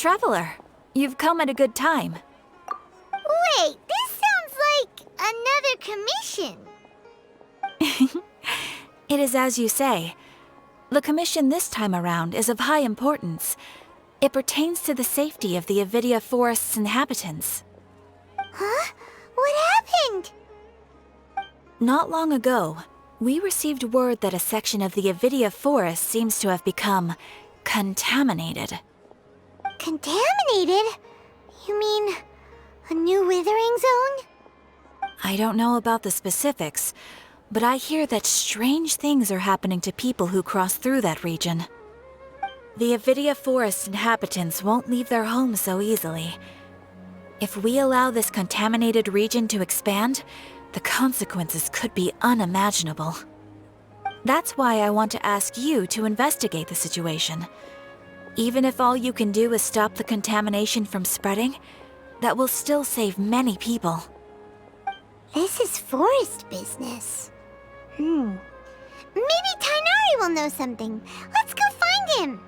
Traveler, you've come at a good time. Wait, this sounds like another commission. It is as you say. The commission this time around is of high importance. It pertains to the safety of the Avidia Forest's inhabitants. Huh? What happened? Not long ago, we received word that a section of the Avidia Forest seems to have become contaminated. Contaminated? You mean a new withering zone? I don't know about the specifics, but I hear that strange things are happening to people who cross through that region. The Avidia Forest inhabitants won't leave their homes so easily. If we allow this contaminated region to expand, the consequences could be unimaginable. That's why I want to ask you to investigate the situation. Even if all you can do is stop the contamination from spreading, that will still save many people. This is forest business. Maybe Tighnari will know something. Let's go find him!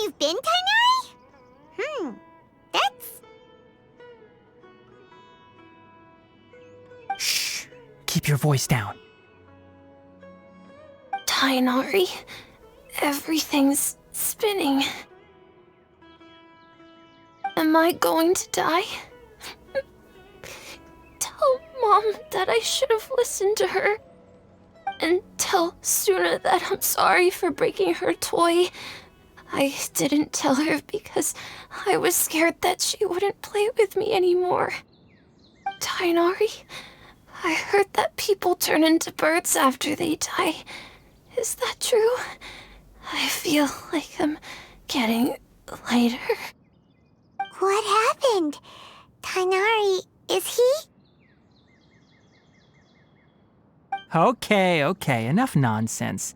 You've been, Tighnari? That's... Shh! Keep your voice down. Tighnari, everything's spinning. Am I going to die? Tell Mom that I should have listened to her. And tell Suna that I'm sorry for breaking her toy. I didn't tell her because I was scared that she wouldn't play with me anymore. Tighnari, I heard that people turn into birds after they die. Is that true? I feel like I'm getting lighter. What happened? Tighnari, is he? Okay, enough nonsense.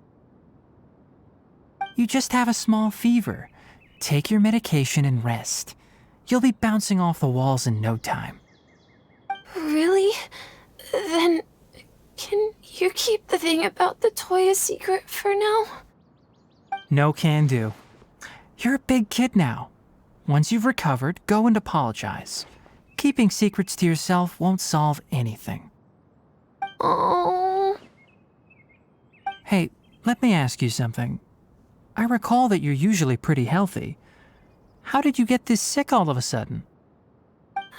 You just have a small fever. Take your medication and rest. You'll be bouncing off the walls in no time. Really? Then, can you keep the thing about the toy a secret for now? No can do. You're a big kid now. Once you've recovered, go and apologize. Keeping secrets to yourself won't solve anything. Oh. Hey, let me ask you something. I recall that you're usually pretty healthy. How did you get this sick all of a sudden?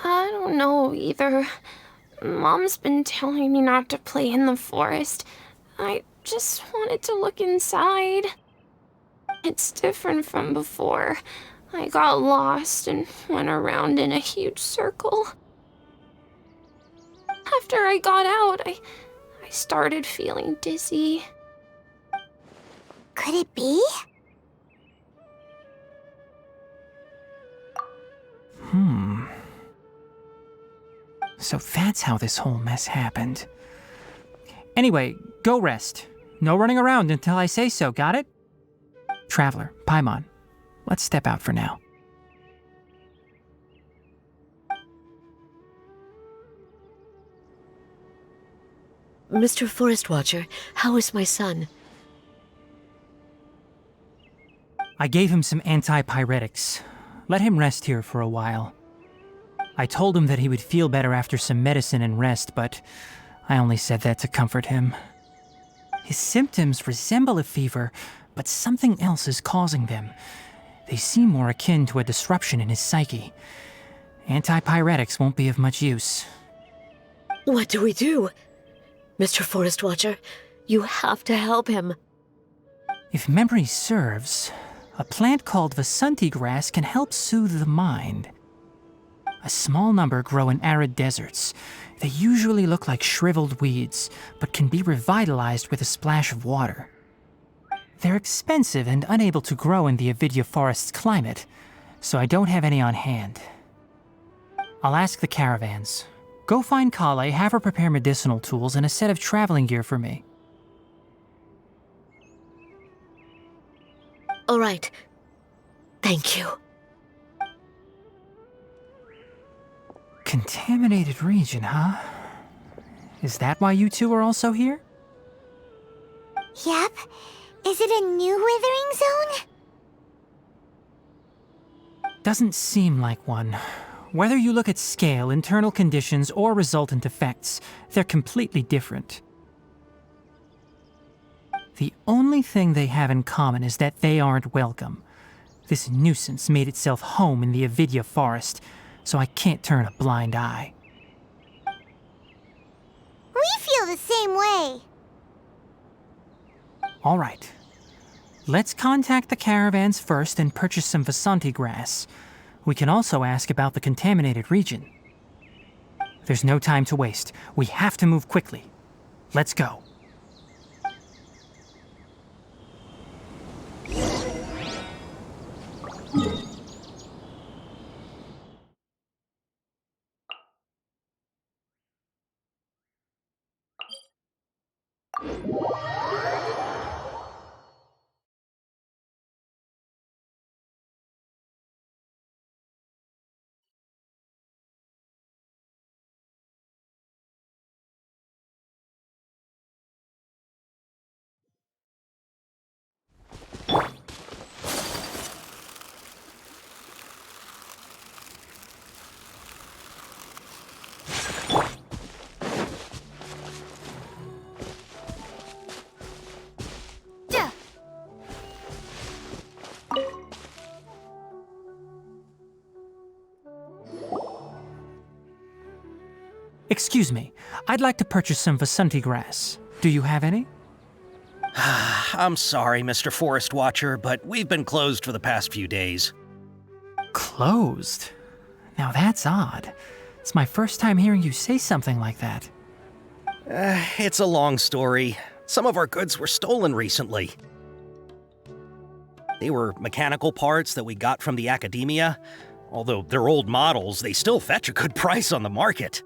I don't know either. Mom's been telling me not to play in the forest. I just wanted to look inside. It's different from before. I got lost and went around in a huge circle. After I got out, I started feeling dizzy. Could it be? So that's how this whole mess happened. Anyway, go rest. No running around until I say so, got it? Traveler, Paimon, let's step out for now. Mr. Forest Watcher, how is my son? I gave him some antipyretics. Let him rest here for a while. I told him that he would feel better after some medicine and rest, but I only said that to comfort him. His symptoms resemble a fever, but something else is causing them. They seem more akin to a disruption in his psyche. Antipyretics won't be of much use. What do we do? Mr. Forest Watcher, you have to help him. If memory serves, a plant called Vasanti grass can help soothe the mind. A small number grow in arid deserts. They usually look like shriveled weeds, but can be revitalized with a splash of water. They're expensive and unable to grow in the Avidya forest's climate, so I don't have any on hand. I'll ask the caravans. Go find Kale, have her prepare medicinal tools and a set of traveling gear for me. All right. Thank you. Contaminated region, huh? Is that why you two are also here? Yep. Is it a new withering zone? Doesn't seem like one. Whether you look at scale, internal conditions, or resultant effects, they're completely different. The only thing they have in common is that they aren't welcome. This nuisance made itself home in the Avidya forest, so I can't turn a blind eye. We feel the same way. All right. Let's contact the caravans first and purchase some Vasanti grass. We can also ask about the contaminated region. There's no time to waste. We have to move quickly. Let's go. Excuse me, I'd like to purchase some Vasanti grass. Do you have any? I'm sorry, Mr. Forest Watcher, but we've been closed for the past few days. Closed? Now that's odd. It's my first time hearing you say something like that. It's a long story. Some of our goods were stolen recently. They were mechanical parts that we got from the academia. Although they're old models, they still fetch a good price on the market.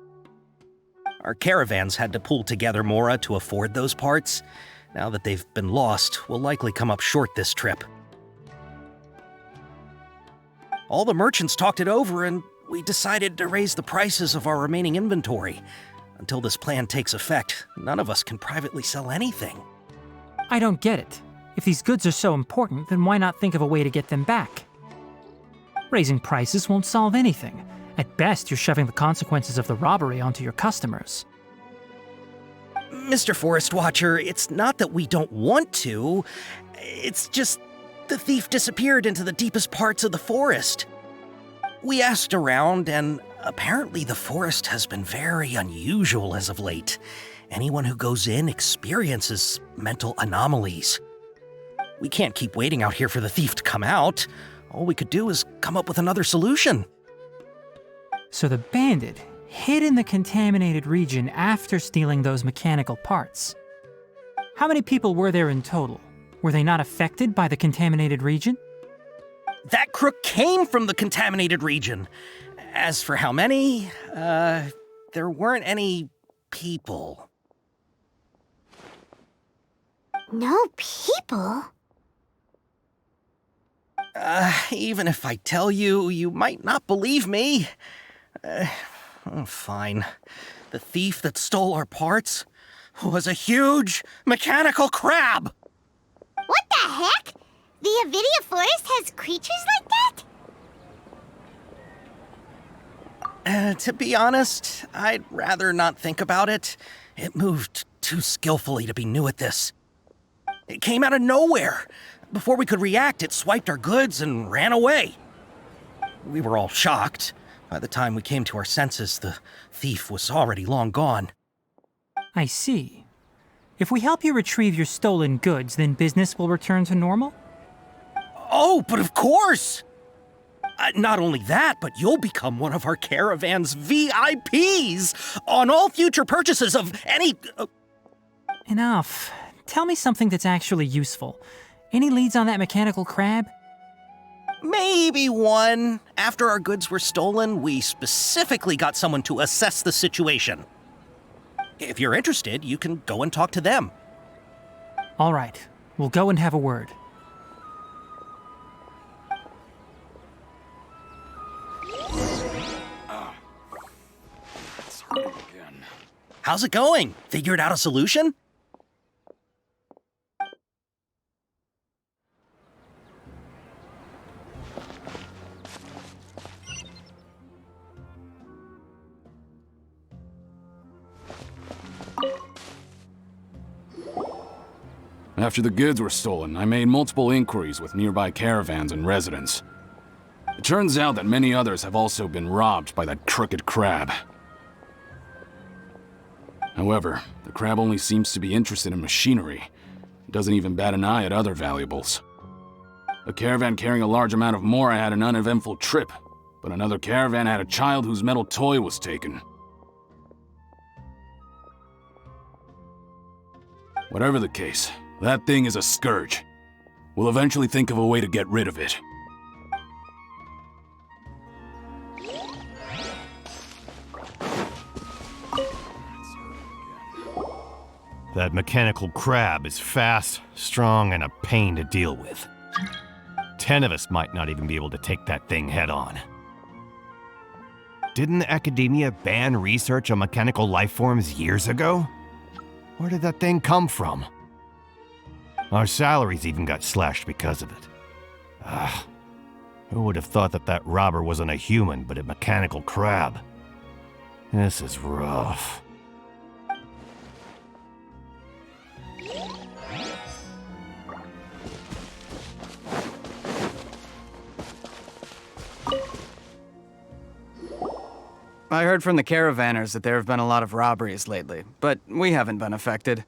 Our caravans had to pull together Mora to afford those parts. Now that they've been lost, we'll likely come up short this trip. All the merchants talked it over, and we decided to raise the prices of our remaining inventory. Until this plan takes effect, none of us can privately sell anything. I don't get it. If these goods are so important, then why not think of a way to get them back? Raising prices won't solve anything. At best, you're shoving the consequences of the robbery onto your customers. Mr. Forest Watcher, it's not that we don't want to. It's just the thief disappeared into the deepest parts of the forest. We asked around, and apparently the forest has been very unusual as of late. Anyone who goes in experiences mental anomalies. We can't keep waiting out here for the thief to come out. All we could do is come up with another solution. So the bandit hid in the contaminated region after stealing those mechanical parts. How many people were there in total? Were they not affected by the contaminated region? That crook came from the contaminated region. As for how many, there weren't any people. No people? Even if I tell you, you might not believe me. Fine. The thief that stole our parts was a huge mechanical crab! What the heck? The Avidya forest has creatures like that? To be honest, I'd rather not think about it. It moved too skillfully to be new at this. It came out of nowhere. Before we could react, it swiped our goods and ran away. We were all shocked. By the time we came to our senses, the thief was already long gone. I see. If we help you retrieve your stolen goods, then business will return to normal? Oh, but of course! Not only that, but you'll become one of our caravan's VIPs on all future purchases of any... Enough. Tell me something that's actually useful. Any leads on that mechanical crab? Maybe one. After our goods were stolen, we specifically got someone to assess the situation. If you're interested, you can go and talk to them. All right. We'll go and have a word. It's hurting again. How's it going? Figured out a solution? After the goods were stolen, I made multiple inquiries with nearby caravans and residents. It turns out that many others have also been robbed by that crooked crab. However, the crab only seems to be interested in machinery. It doesn't even bat an eye at other valuables. A caravan carrying a large amount of Mora had an uneventful trip, but another caravan had a child whose metal toy was taken. Whatever the case, that thing is a scourge. We'll eventually think of a way to get rid of it. That mechanical crab is fast, strong, and a pain to deal with. 10 of us might not even be able to take that thing head on. Didn't academia ban research on mechanical life forms years ago? Where did that thing come from? Our salaries even got slashed because of it. Who would have thought that that robber wasn't a human, but a mechanical crab? This is rough. I heard from the caravanners that there have been a lot of robberies lately, but we haven't been affected.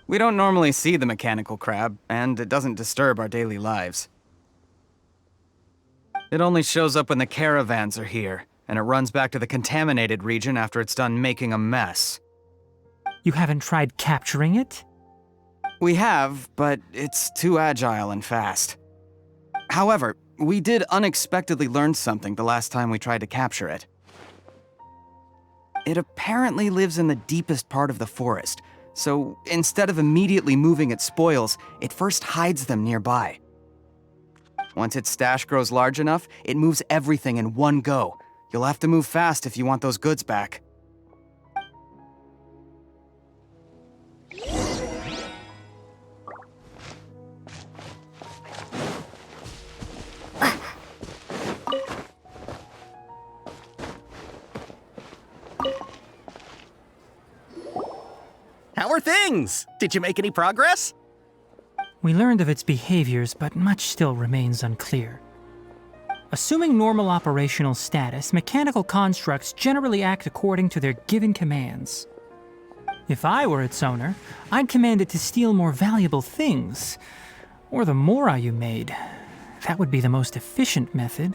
We don't normally see the mechanical crab, and it doesn't disturb our daily lives. It only shows up when the caravans are here, and it runs back to the contaminated region after it's done making a mess. You haven't tried capturing it? We have, but it's too agile and fast. However, we did unexpectedly learn something the last time we tried to capture it. It apparently lives in the deepest part of the forest, so instead of immediately moving its spoils, it first hides them nearby. Once its stash grows large enough, it moves everything in one go. You'll have to move fast if you want those goods back. How are things? Did you make any progress? We learned of its behaviors, but much still remains unclear. Assuming normal operational status, mechanical constructs generally act according to their given commands. If I were its owner, I'd command it to steal more valuable things, or the Mora you made. That would be the most efficient method.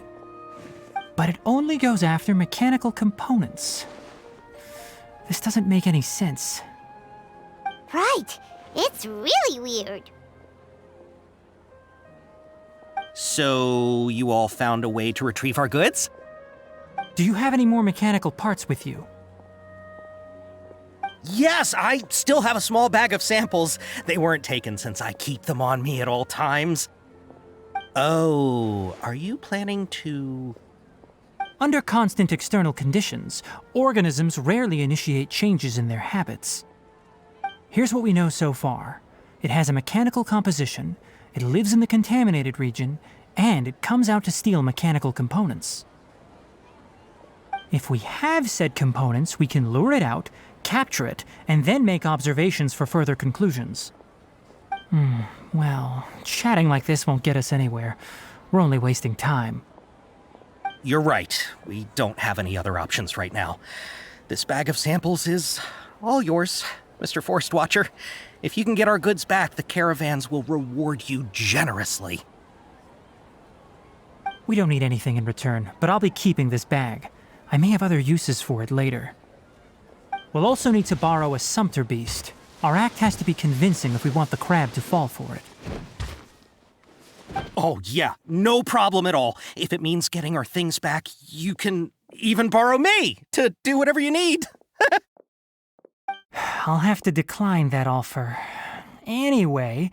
But it only goes after mechanical components. This doesn't make any sense. Right. It's really weird. So, you all found a way to retrieve our goods? Do you have any more mechanical parts with you? Yes, I still have a small bag of samples. They weren't taken since I keep them on me at all times. Oh, are you planning to... Under constant external conditions, organisms rarely initiate changes in their habits. Here's what we know so far. It has a mechanical composition, it lives in the contaminated region, and it comes out to steal mechanical components. If we have said components, we can lure it out, capture it, and then make observations for further conclusions. Well, chatting like this won't get us anywhere. We're only wasting time. You're right. We don't have any other options right now. This bag of samples is all yours. Mr. Forest Watcher. If you can get our goods back, the caravans will reward you generously. We don't need anything in return, but I'll be keeping this bag. I may have other uses for it later. We'll also need to borrow a sumpter beast. Our act has to be convincing if we want the crab to fall for it. Oh, yeah, no problem at all. If it means getting our things back, you can even borrow me to do whatever you need. I'll have to decline that offer. Anyway,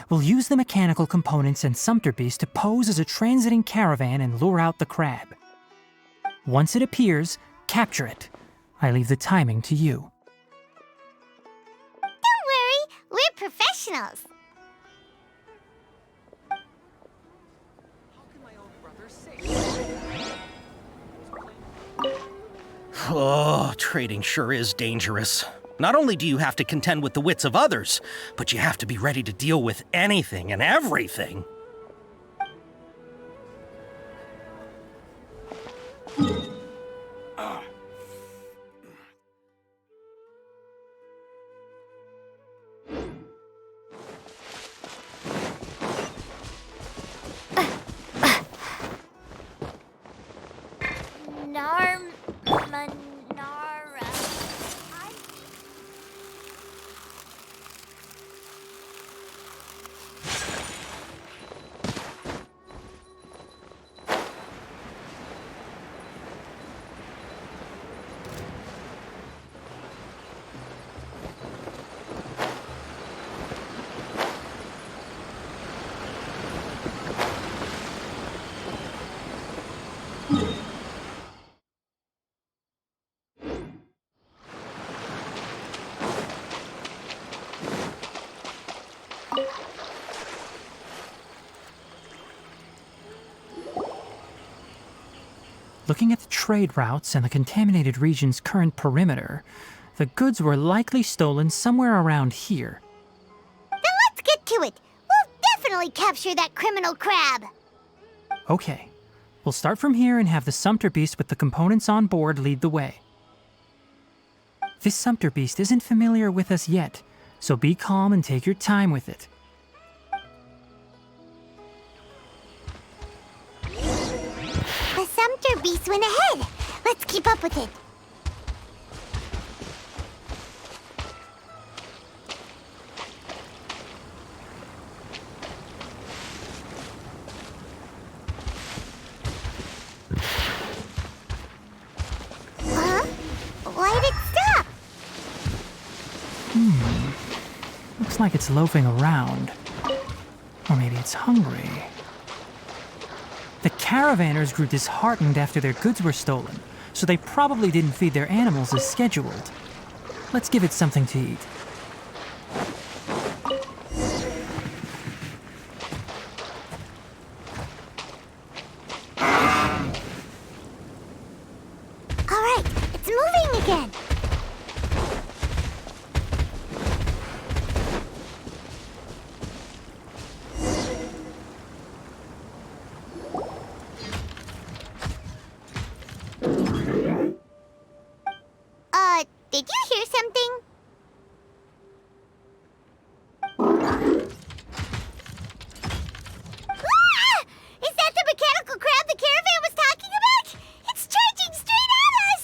we'll use the mechanical components and sumpter beast to pose as a transiting caravan and lure out the crab. Once it appears, capture it. I leave the timing to you. Don't worry, we're professionals. Oh, trading sure is dangerous. Not only do you have to contend with the wits of others, but you have to be ready to deal with anything and everything. Looking at the trade routes and the contaminated region's current perimeter, the goods were likely stolen somewhere around here. Then let's get to it. We'll definitely capture that criminal crab. Okay, we'll start from here and have the sumpter beast with the components on board lead the way. This sumpter beast isn't familiar with us yet, so be calm and take your time with it. The sumpter beast went ahead. Let's keep up with it. Huh? Why did it stop? Looks like it's loafing around. Or maybe it's hungry. The caravanners grew disheartened after their goods were stolen, so they probably didn't feed their animals as scheduled. Let's give it something to eat. All right, it's moving again. Did you hear something? Ah! Is that the mechanical crab the caravan was talking about? It's charging straight at us!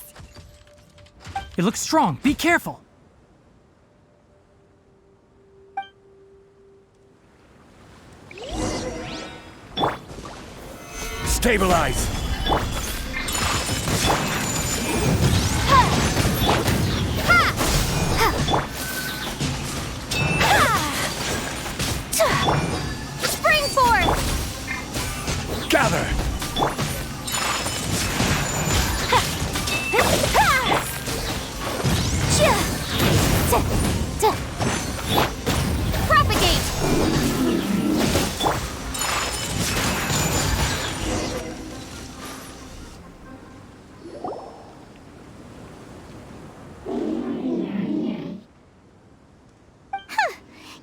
It looks strong. Be careful. Stabilize! Spring forth! Gather! Propagate!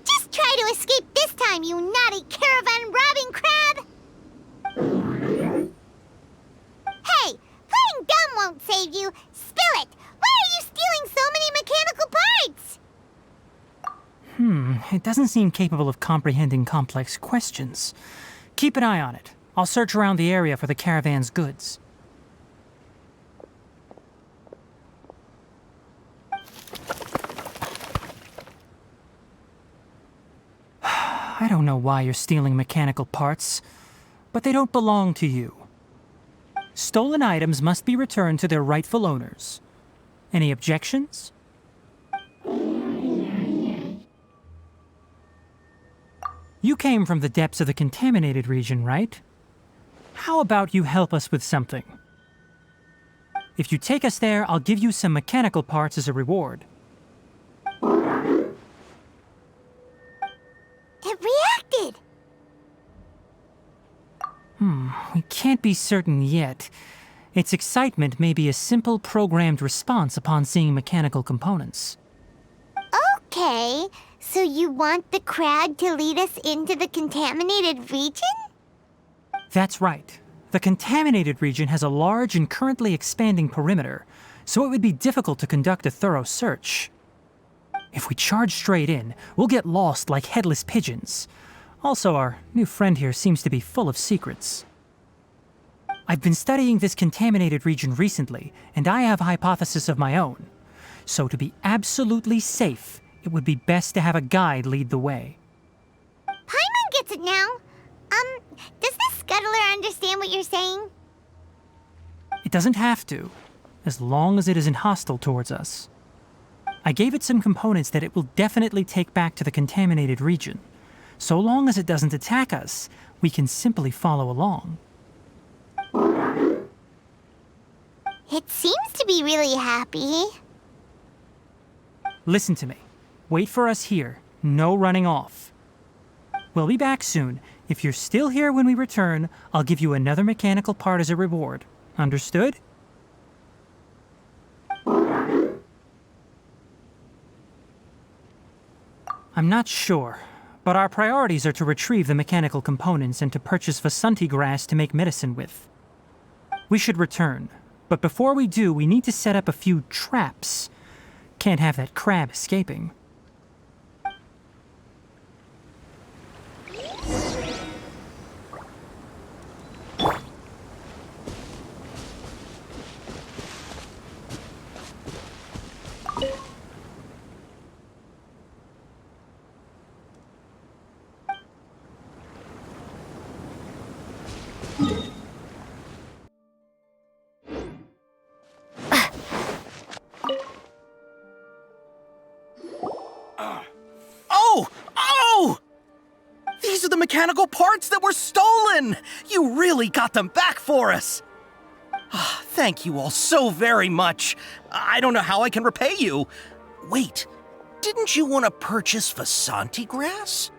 Just try to escape this time, you naughty caravan robbing crab! Hey, playing dumb won't save you. Spill it! Why are you stealing so many mechanical parts? It doesn't seem capable of comprehending complex questions. Keep an eye on it. I'll search around the area for the caravan's goods. I don't know why you're stealing mechanical parts, but they don't belong to you. Stolen items must be returned to their rightful owners. Any objections? You came from the depths of the contaminated region, right? How about you help us with something? If you take us there, I'll give you some mechanical parts as a reward. It reacted! We can't be certain yet. Its excitement may be a simple programmed response upon seeing mechanical components. Okay, so you want the crag to lead us into the contaminated region? That's right. The contaminated region has a large and currently expanding perimeter, so it would be difficult to conduct a thorough search. If we charge straight in, we'll get lost like headless pigeons. Also, our new friend here seems to be full of secrets. I've been studying this contaminated region recently, and I have a hypothesis of my own. So to be absolutely safe, it would be best to have a guide lead the way. Paimon gets it now. Does this scuttler understand what you're saying? It doesn't have to, as long as it isn't hostile towards us. I gave it some components that it will definitely take back to the contaminated region. So long as it doesn't attack us, we can simply follow along. It seems to be really happy. Listen to me. Wait for us here. No running off. We'll be back soon. If you're still here when we return, I'll give you another mechanical part as a reward. Understood? I'm not sure, but our priorities are to retrieve the mechanical components and to purchase Vasanti grass to make medicine with. We should return, but before we do, we need to set up a few traps. Can't have that crab escaping. Oh! These are the mechanical parts that were stolen! You really got them back for us! Thank you all so very much. I don't know how I can repay you. Wait, didn't you want to purchase Vasanti grass?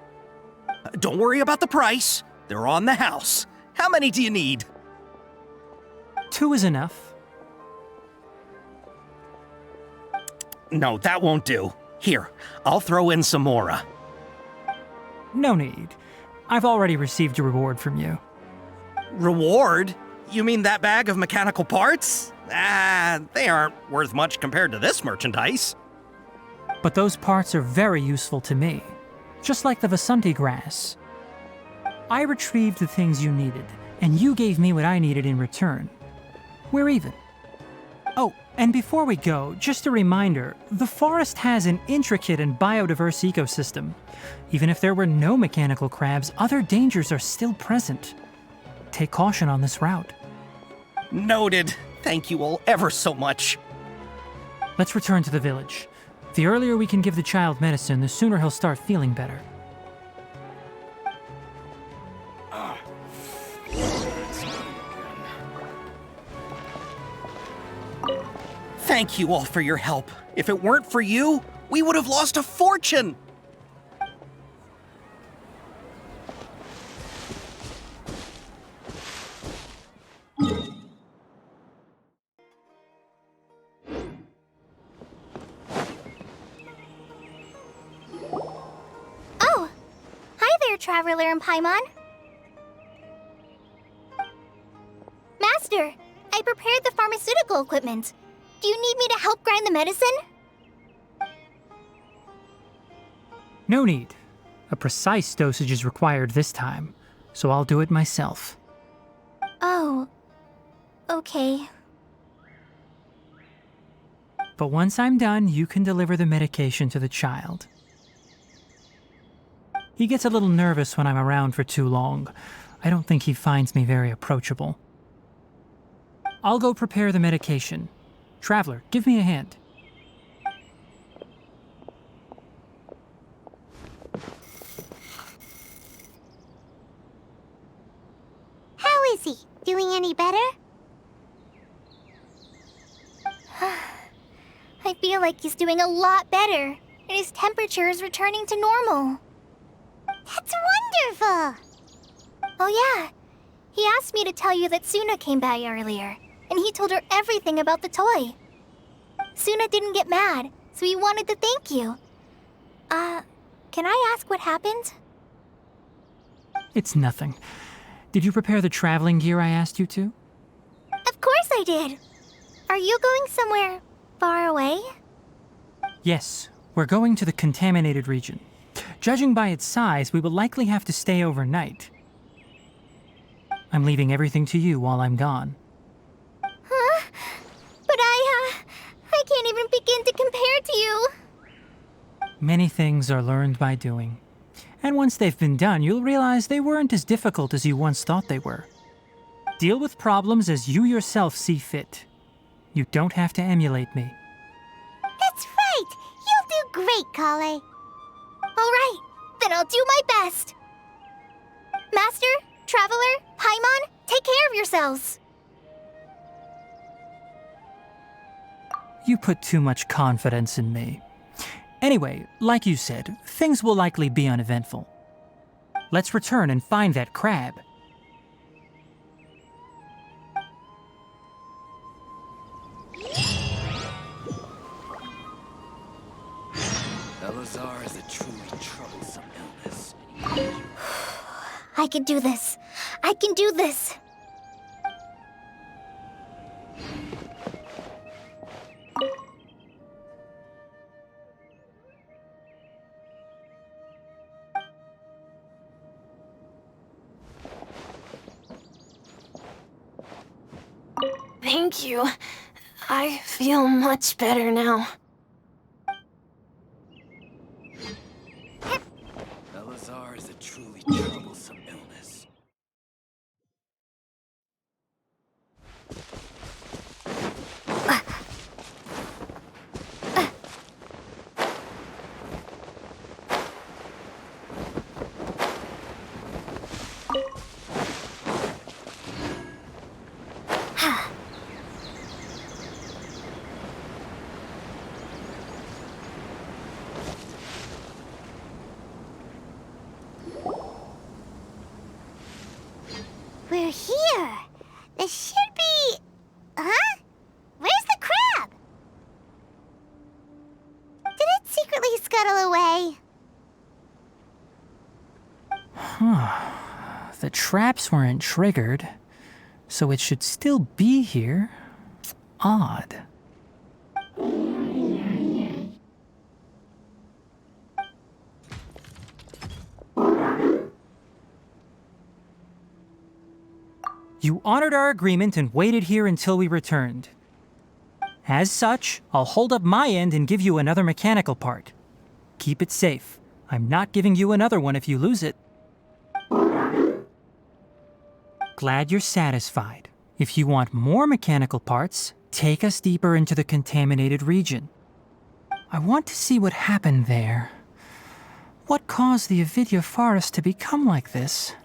Don't worry about the price. They're on the house. How many do you need? 2 is enough. No, that won't do. Here, I'll throw in some more. No need. I've already received a reward from you. Reward? You mean that bag of mechanical parts? They aren't worth much compared to this merchandise. But those parts are very useful to me, just like the Vasanti grass. I retrieved the things you needed, and you gave me what I needed in return. We're even. Oh, and before we go, just a reminder, the forest has an intricate and biodiverse ecosystem. Even if there were no mechanical crabs, other dangers are still present. Take caution on this route. Noted. Thank you all ever so much. Let's return to the village. The earlier we can give the child medicine, the sooner he'll start feeling better. Thank you all for your help. If it weren't for you, we would have lost a fortune. Oh! Hi there, Traveler and Paimon. Master, I prepared the pharmaceutical equipment. Do you need me to help grind the medicine? No need. A precise dosage is required this time, so I'll do it myself. Oh, okay. But once I'm done, you can deliver the medication to the child. He gets a little nervous when I'm around for too long. I don't think he finds me very approachable. I'll go prepare the medication. Traveler, give me a hand. How is he? Doing any better? I feel like he's doing a lot better, and his temperature is returning to normal. That's wonderful! Oh yeah, he asked me to tell you that Suna came by earlier, and he told her everything about the toy. Suna didn't get mad, so he wanted to thank you. Can I ask what happened? It's nothing. Did you prepare the traveling gear I asked you to? Of course I did! Are you going somewhere far away? Yes, we're going to the contaminated region. Judging by its size, we will likely have to stay overnight. I'm leaving everything to you while I'm gone. Huh? But I can't even begin to compare to you. Many things are learned by doing. And once they've been done, you'll realize they weren't as difficult as you once thought they were. Deal with problems as you yourself see fit. You don't have to emulate me. That's right! You'll do great, Kale. All right, then I'll do my best. Master, Traveler, Paimon, take care of yourselves. You put too much confidence in me. Anyway, like you said, things will likely be uneventful. Let's return and find that crab. Elazar is a truly troublesome illness. I can do this. I can do this. Thank you. I feel much better now. Elazar is a truly troublesome illness. We're here. This should be... Huh? Where's the crab? Did it secretly scuttle away? The traps weren't triggered, so it should still be here. Odd. You honored our agreement and waited here until we returned. As such, I'll hold up my end and give you another mechanical part. Keep it safe. I'm not giving you another one if you lose it. Glad you're satisfied. If you want more mechanical parts, take us deeper into the contaminated region. I want to see what happened there. What caused the Avidya forest to become like this?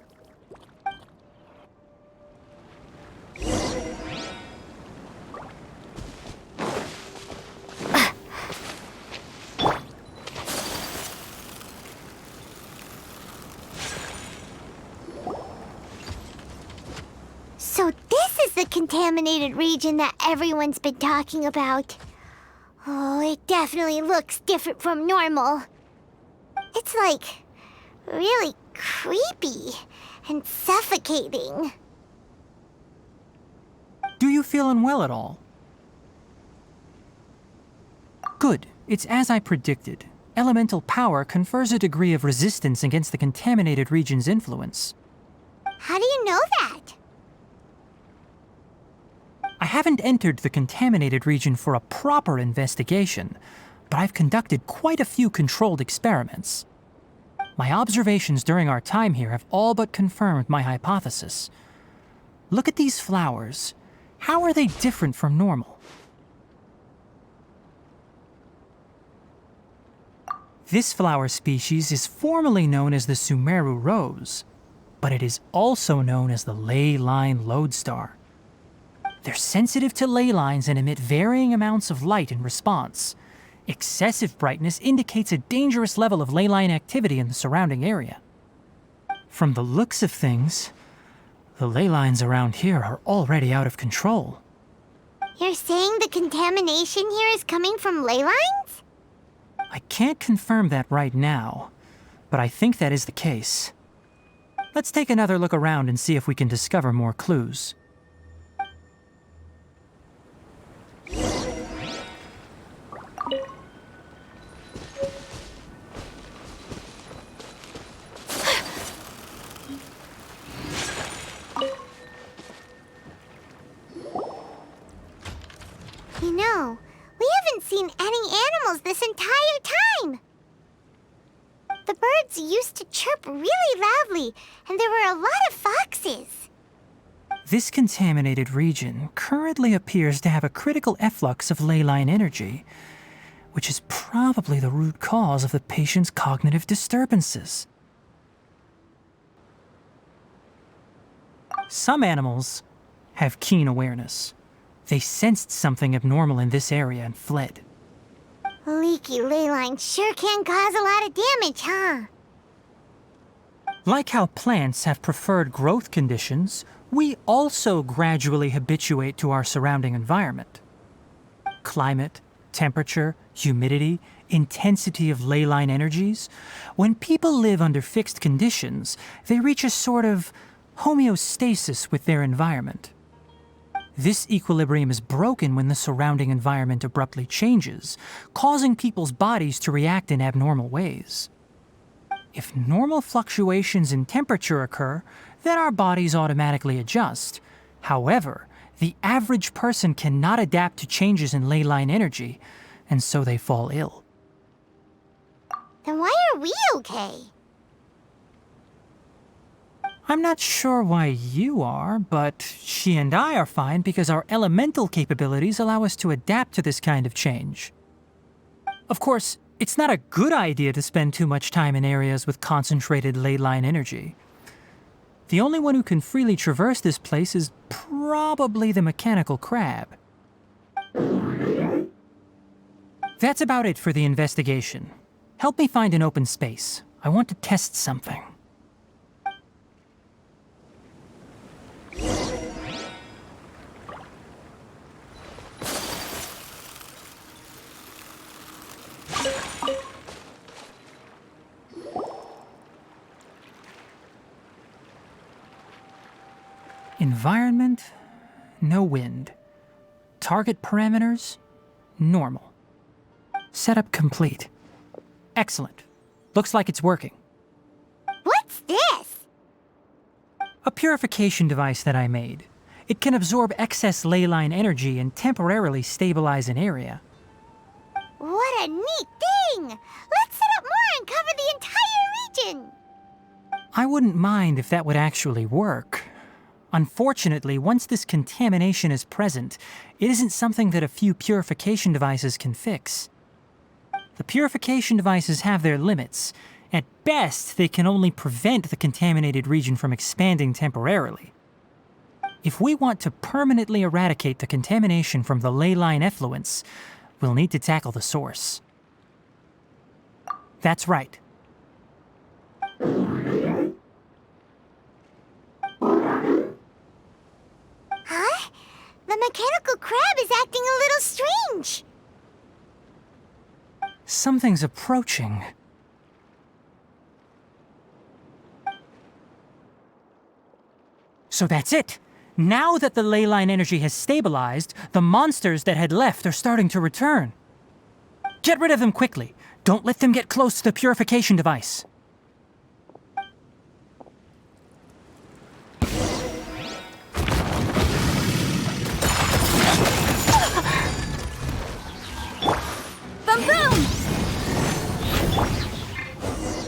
So this is the contaminated region that everyone's been talking about. Oh, it definitely looks different from normal. It's like really creepy and suffocating. Do you feel unwell at all? Good. It's as I predicted. elemental power confers a degree of resistance against the contaminated region's influence. How do you know that? I haven't entered the contaminated region for a proper investigation, but I've conducted quite a few controlled experiments. My observations during our time here have all but confirmed my hypothesis. Look at these flowers. How are they different from normal? This flower species is formally known as the Sumeru rose, but it is also known as the ley line lodestar. They're sensitive to ley lines and emit varying amounts of light in response. Excessive brightness indicates a dangerous level of ley line activity in the surrounding area. From the looks of things, the ley lines around here are already out of control. You're saying the contamination here is coming from ley lines? I can't confirm that right now, but I think that is the case. Let's take another look around and see if we can discover more clues. You know, we haven't seen any animals this entire time. The birds used to chirp really loudly, and there were a lot of foxes. This contaminated region currently appears to have a critical efflux of ley line energy, which is probably the root cause of the patient's cognitive disturbances. Some animals have keen awareness. They sensed something abnormal in this area and fled. Leaky ley lines sure can cause a lot of damage, huh? Like how plants have preferred growth conditions, we also gradually habituate to our surrounding environment. Climate, temperature, humidity, intensity of ley line energies. When people live under fixed conditions, they reach a sort of homeostasis with their environment. This equilibrium is broken when the surrounding environment abruptly changes, causing people's bodies to react in abnormal ways. If normal fluctuations in temperature occur, then our bodies automatically adjust. However, the average person cannot adapt to changes in ley line energy, and so they fall ill. Then why are we okay? I'm not sure why you are, but she and I are fine because our elemental capabilities allow us to adapt to this kind of change. Of course, it's not a good idea to spend too much time in areas with concentrated ley line energy. The only one who can freely traverse this place is probably the mechanical crab. That's about it for the investigation. Help me find an open space. I want to test something. Environment, no wind. Target parameters, normal. Setup complete. Excellent. Looks like it's working. What's this? A purification device that I made. It can absorb excess ley line energy and temporarily stabilize an area. What a neat thing! Let's set up more and cover the entire region! I wouldn't mind if that would actually work. Unfortunately, once this contamination is present, it isn't something that a few purification devices can fix. The purification devices have their limits. At best, they can only prevent the contaminated region from expanding temporarily. If we want to permanently eradicate the contamination from the ley line effluents, we'll need to tackle the source. That's right. Huh? The mechanical crab is acting a little strange. Something's approaching. So that's it. Now that the ley line energy has stabilized, the monsters that had left are starting to return. Get rid of them quickly. Don't let them get close to the purification device. Boom boom!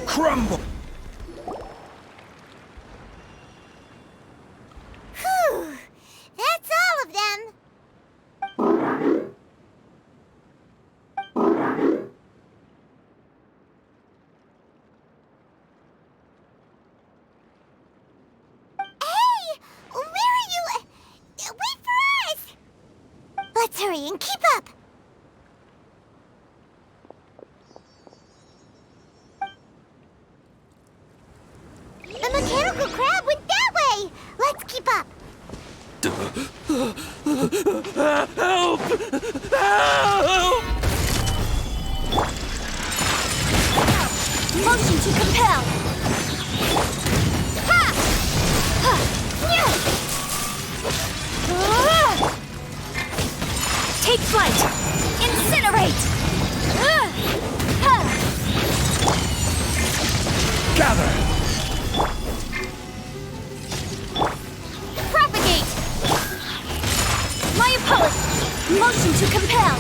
Crumble! Whew! That's all of them! Hey! Where are you? Wait for us! Let's hurry and keep up! The mechanical crab went that way! Let's keep up! Help! Help! Motion to compel! Ha! Ha! Nya! Ah! Take flight! Incinerate! Ha! Gather! Propagate! My opponent! Motion to compel!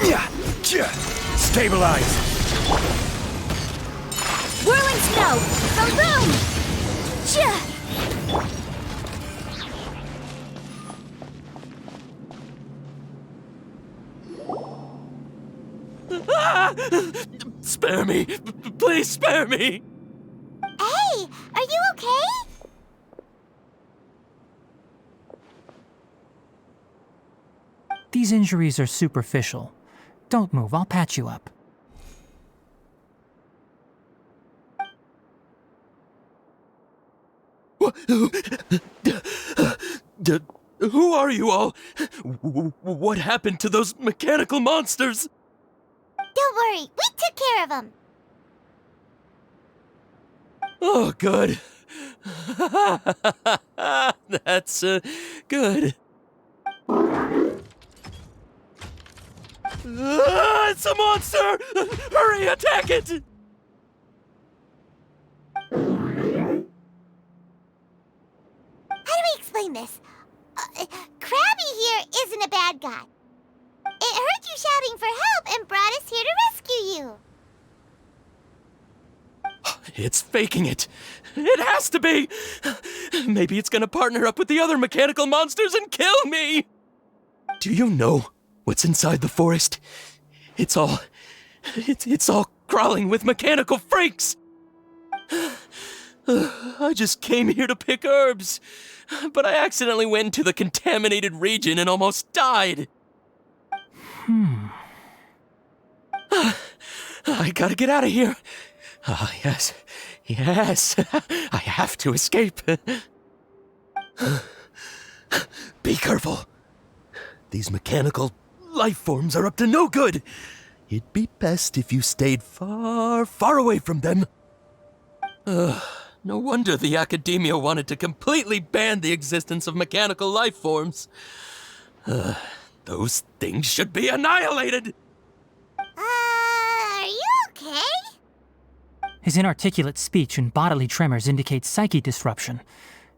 Yeah! Yeah! Stabilize! Whirling snow! Boom boom! Chia! Spare me! Please spare me! Hey! Are you okay? These injuries are superficial. Don't move, I'll patch you up. Who are you all? What happened to those mechanical monsters? Don't worry, we took care of them. Oh, good. That's good. It's a monster! Hurry, attack it! How do we explain this? Krabby here isn't a bad guy. It heard you shouting for help and brought us here to rescue you. It's faking it. It has to be. Maybe it's gonna partner up with the other mechanical monsters and kill me. Do you know what's inside the forest? It's all crawling with mechanical freaks. I just came here to pick herbs, but I accidentally went into the contaminated region and almost died. I gotta get out of here. Ah, yes. Yes. I have to escape. Be careful. These mechanical life forms are up to no good. It'd be best if you stayed far, far away from them. No wonder the academia wanted to completely ban the existence of mechanical life forms. Those things should be annihilated. Are you okay? His inarticulate speech and bodily tremors indicate psyche disruption.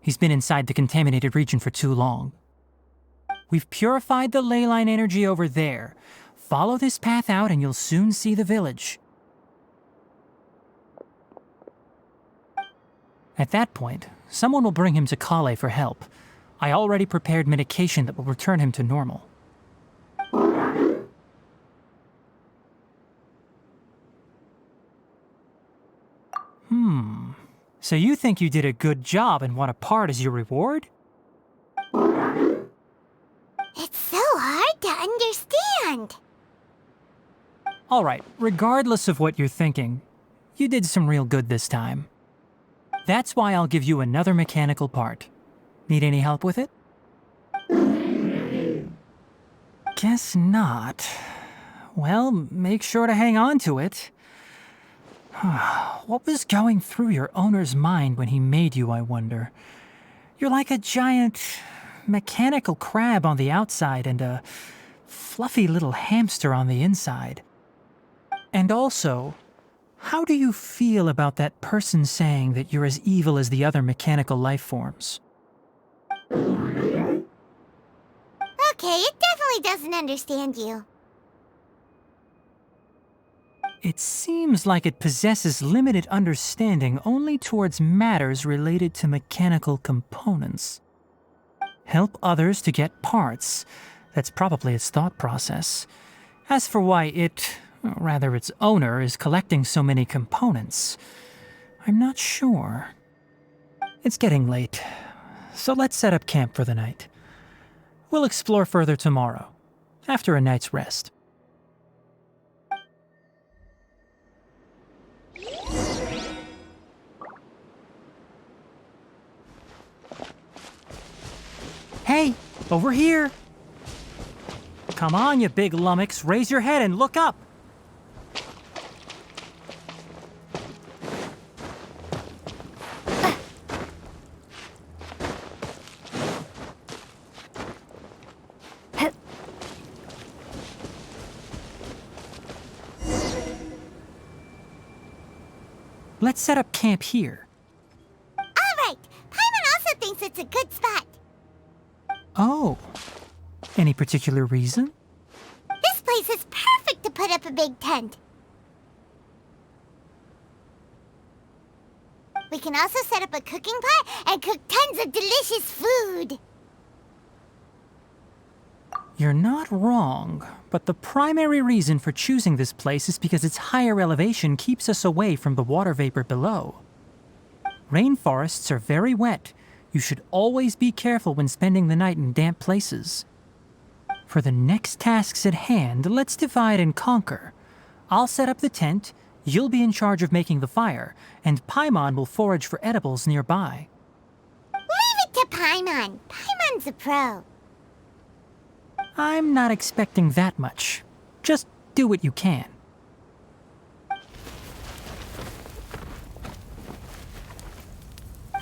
He's been inside the contaminated region for too long. We've purified the ley line energy over there. Follow this path out and you'll soon see the village. At that point, someone will bring him to Kale for help. I already prepared medication that will return him to normal. So you think you did a good job and want a part as your reward? It's so hard to understand. Alright, regardless of what you're thinking, you did some real good this time. That's why I'll give you another mechanical part. Need any help with it? Guess not. Well, make sure to hang on to it. What was going through your owner's mind when he made you, I wonder? You're like a giant mechanical crab on the outside and a fluffy little hamster on the inside. And also, how do you feel about that person saying that you're as evil as the other mechanical life forms? Okay, it definitely doesn't understand you. It seems like it possesses limited understanding only towards matters related to mechanical components. Help others to get parts. That's probably its thought process. As for why it, or rather its owner, is collecting so many components, I'm not sure. It's getting late, so let's set up camp for the night. We'll explore further tomorrow, after a night's rest. Hey, over here! Come on, you big lummox, raise your head and look up! Let's set up camp here. All right, Paimon also thinks it's a good spot. Oh. Any particular reason? This place is perfect to put up a big tent. We can also set up a cooking pot and cook tons of delicious food. You're not wrong, but the primary reason for choosing this place is because its higher elevation keeps us away from the water vapor below. Rainforests are very wet. You should always be careful when spending the night in damp places. For the next tasks at hand, let's divide and conquer. I'll set up the tent, you'll be in charge of making the fire, and Paimon will forage for edibles nearby. Leave it to Paimon. Paimon's a pro. I'm not expecting that much. Just do what you can.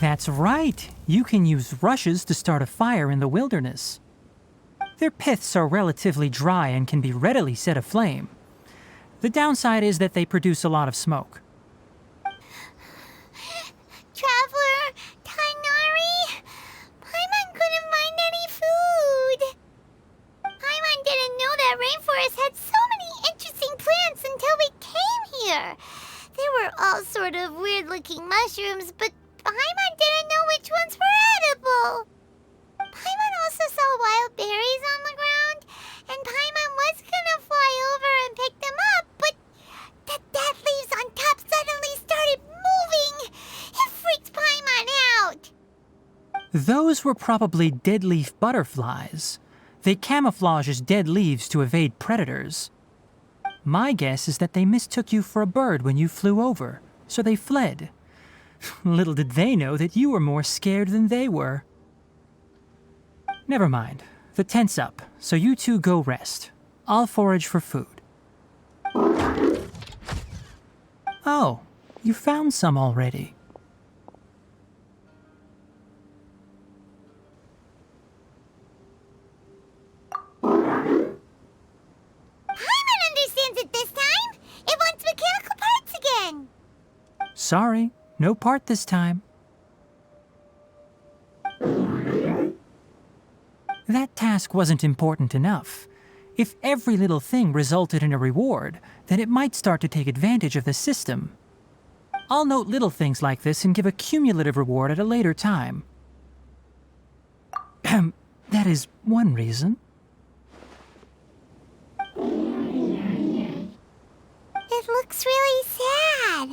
That's right. You can use rushes to start a fire in the wilderness. Their piths are relatively dry and can be readily set aflame. The downside is that they produce a lot of smoke. Traveler, Tighnari, Paimon couldn't find any food. Paimon didn't know that rainforest had so many interesting plants until we came here. They were all sort of weird-looking mushrooms, but Paimon didn't know which ones were edible. Paimon also saw wild berries on the ground, and Paimon was gonna fly over and pick them up, but the dead leaves on top suddenly started moving. It freaked Paimon out. Those were probably dead leaf butterflies. They camouflage as dead leaves to evade predators. My guess is that they mistook you for a bird when you flew over, so they fled. Little did they know that you were more scared than they were. Never mind. The tent's up, so you two go rest. I'll forage for food. Oh, you found some already. Paimon understands it this time. It wants mechanical parts again. Sorry, no part this time. That task wasn't important enough. If every little thing resulted in a reward, then it might start to take advantage of the system. I'll note little things like this and give a cumulative reward at a later time. That is one reason. It looks really sad.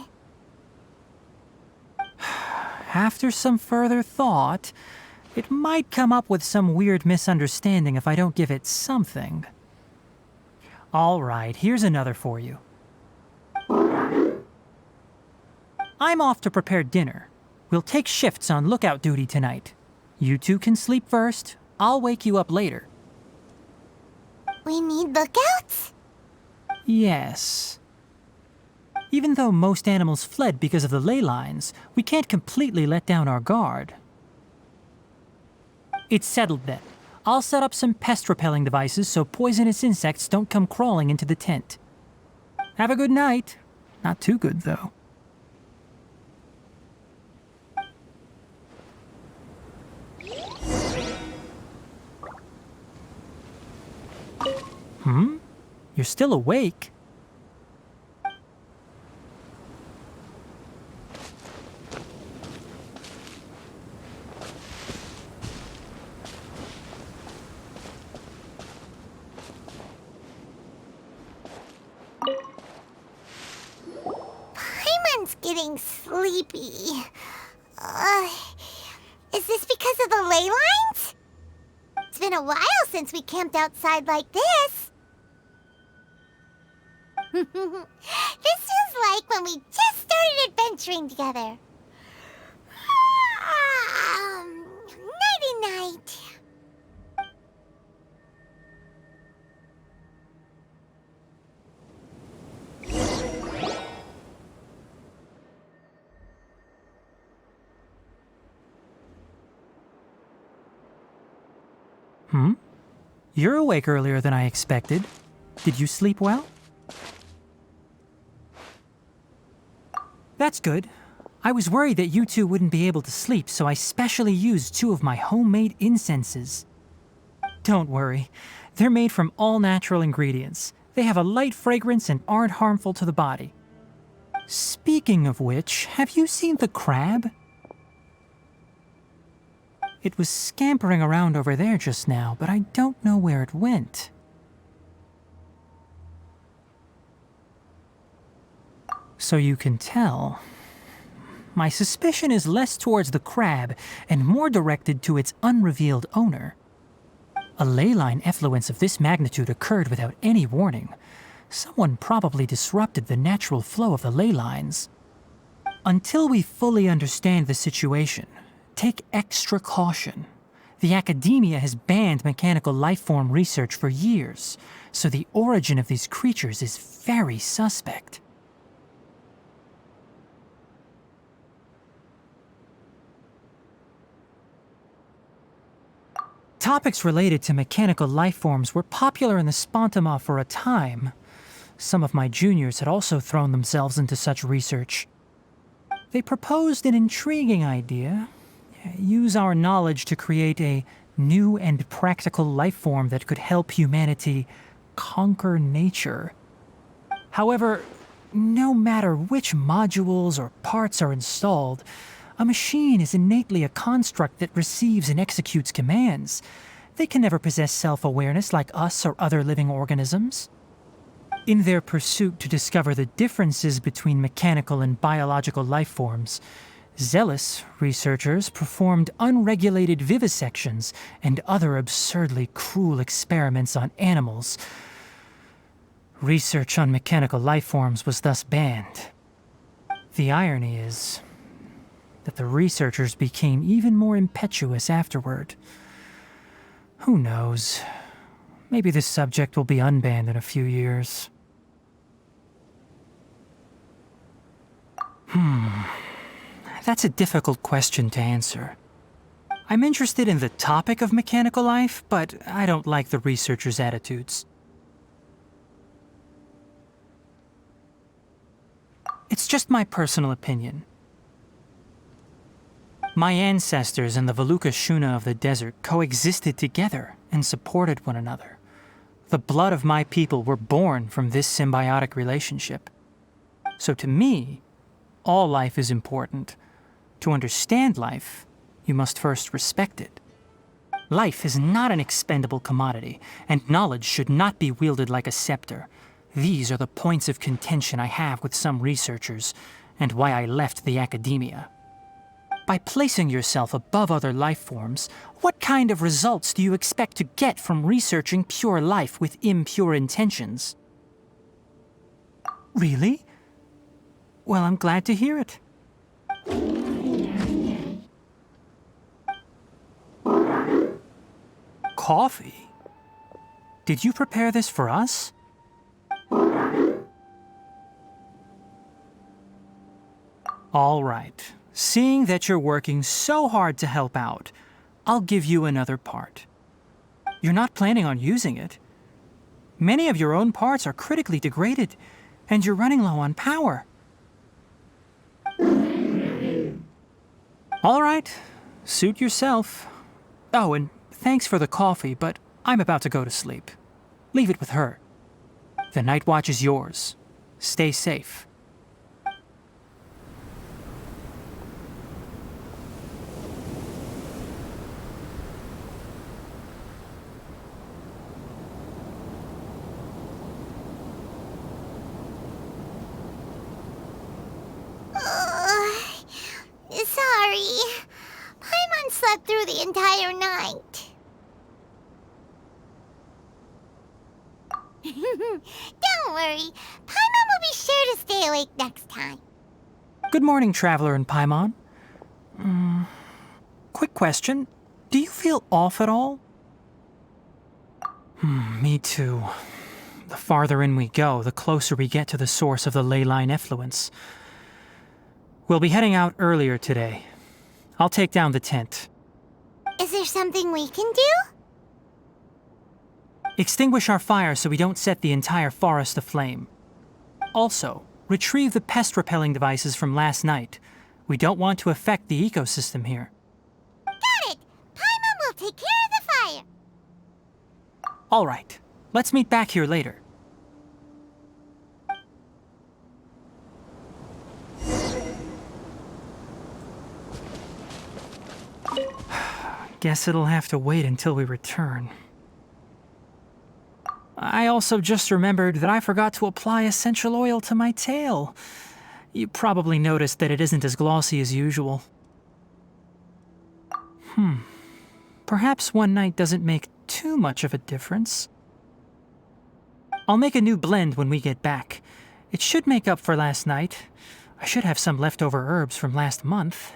After some further thought, it might come up with some weird misunderstanding if I don't give it something. All right, here's another for you. I'm off to prepare dinner. We'll take shifts on lookout duty tonight. You two can sleep first. I'll wake you up later. We need lookouts? Yes. Even though most animals fled because of the ley lines, we can't completely let down our guard. It's settled then. I'll set up some pest-repelling devices so poisonous insects don't come crawling into the tent. Have a good night. Not too good, though. You're still awake? Paimon's getting sleepy. Is this because of the ley lines? It's been a while since we camped outside like this. This feels like when we just started adventuring together. Nighty-night. You're awake earlier than I expected. Did you sleep well? That's good. I was worried that you two wouldn't be able to sleep, so I specially used 2 of my homemade incenses. Don't worry. They're made from all natural ingredients. They have a light fragrance and aren't harmful to the body. Speaking of which, have you seen the crab? It was scampering around over there just now, but I don't know where it went. So you can tell. My suspicion is less towards the crab and more directed to its unrevealed owner. A ley line effluence of this magnitude occurred without any warning. Someone probably disrupted the natural flow of the ley lines. Until we fully understand the situation, take extra caution. The academia has banned mechanical lifeform research for years, so the origin of these creatures is very suspect. Topics related to mechanical lifeforms were popular in the Spontama for a time. Some of my juniors had also thrown themselves into such research. They proposed an intriguing idea. Use our knowledge to create a new and practical lifeform that could help humanity conquer nature. However, no matter which modules or parts are installed, a machine is innately a construct that receives and executes commands. They can never possess self-awareness like us or other living organisms. In their pursuit to discover the differences between mechanical and biological lifeforms, zealous researchers performed unregulated vivisections and other absurdly cruel experiments on animals. Research on mechanical lifeforms was thus banned. The irony is that the researchers became even more impetuous afterward. Who knows? Maybe this subject will be unbanned in a few years. That's a difficult question to answer. I'm interested in the topic of mechanical life, but I don't like the researchers' attitudes. It's just my personal opinion. My ancestors and the Valuka Shuna of the desert coexisted together and supported one another. The blood of my people were born from this symbiotic relationship. So to me, all life is important. To understand life, you must first respect it. Life is not an expendable commodity, and knowledge should not be wielded like a scepter. These are the points of contention I have with some researchers, and why I left the academia. By placing yourself above other life forms, what kind of results do you expect to get from researching pure life with impure intentions? Really? Well, I'm glad to hear it. Coffee? Did you prepare this for us? All right. Seeing that you're working so hard to help out, I'll give you another part. You're not planning on using it. Many of your own parts are critically degraded, and you're running low on power. All right, suit yourself. Oh, and thanks for the coffee, but I'm about to go to sleep. Leave it with her. The night watch is yours. Stay safe. Sorry. Paimon slept through the entire night. Don't worry. Paimon will be sure to stay awake next time. Good morning, Traveler and Paimon. Quick question. Do you feel off at all? Me too. The farther in we go, the closer we get to the source of the ley line effluence. We'll be heading out earlier today. I'll take down the tent. Is there something we can do? Extinguish our fire so we don't set the entire forest aflame. Also, retrieve the pest-repelling devices from last night. We don't want to affect the ecosystem here. Got it! Paimon will take care of the fire. All right. Let's meet back here later. Guess it'll have to wait until we return. I also just remembered that I forgot to apply essential oil to my tail. You probably noticed that it isn't as glossy as usual. Perhaps one night doesn't make too much of a difference. I'll make a new blend when we get back. It should make up for last night. I should have some leftover herbs from last month.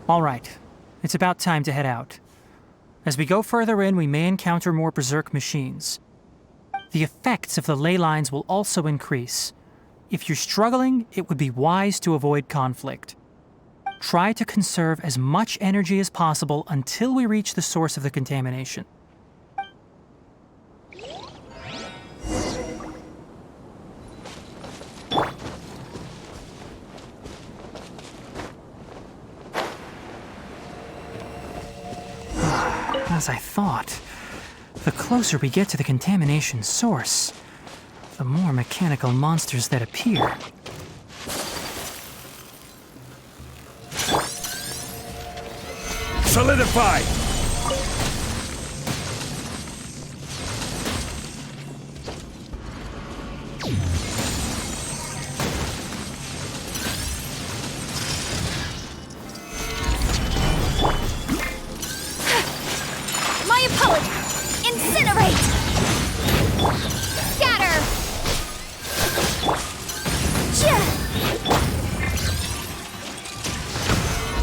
All right, it's about time to head out. As we go further in, we may encounter more berserk machines. The effects of the ley lines will also increase. If you're struggling, it would be wise to avoid conflict. Try to conserve as much energy as possible until we reach the source of the contamination. As I thought, the closer we get to the contamination source, the more mechanical monsters that appear. Solidify!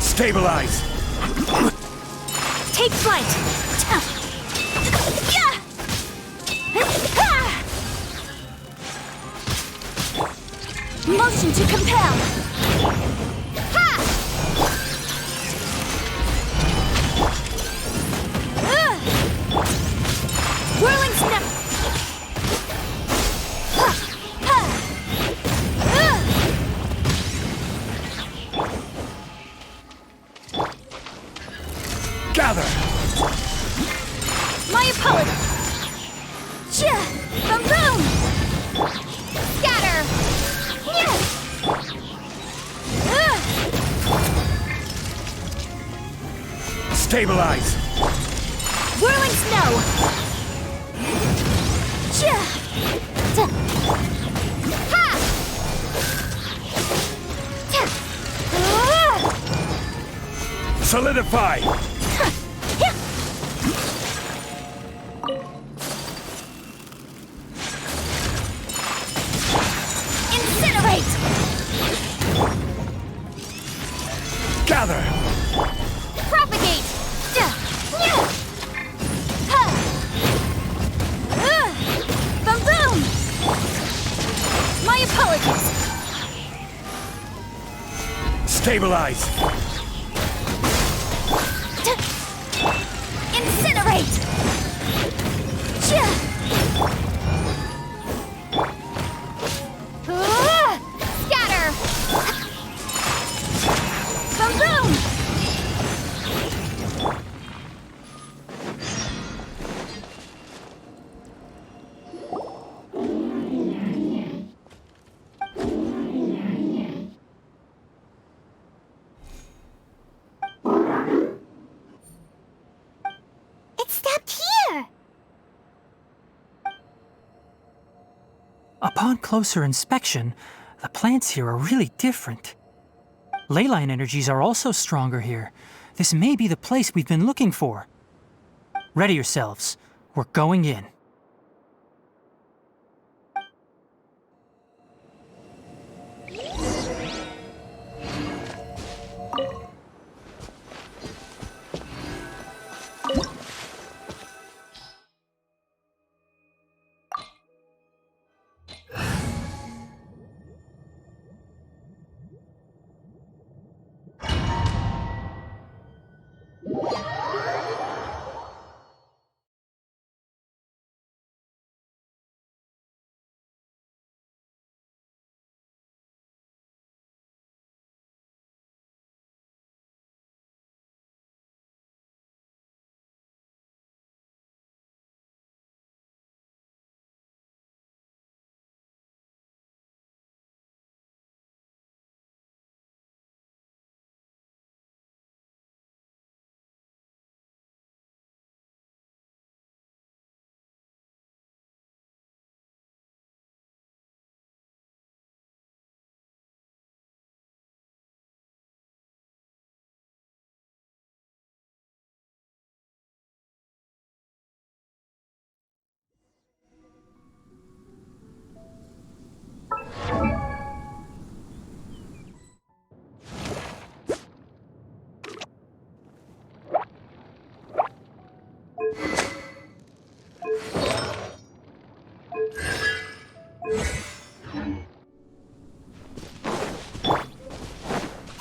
Stabilize! Take flight! Motion to compel! Whirling snap! Gather! My opponent! From boom! Scatter! Stabilize! Whirling snow! Solidify! Incinerate! Gather! Propagate! Boom boom! My apologies! Stabilize! Incinerate! Scatter! Boom boom! It stopped here! Upon closer inspection, the plants here are really different. Leyline energies are also stronger here. This may be the place we've been looking for. Ready yourselves. We're going in.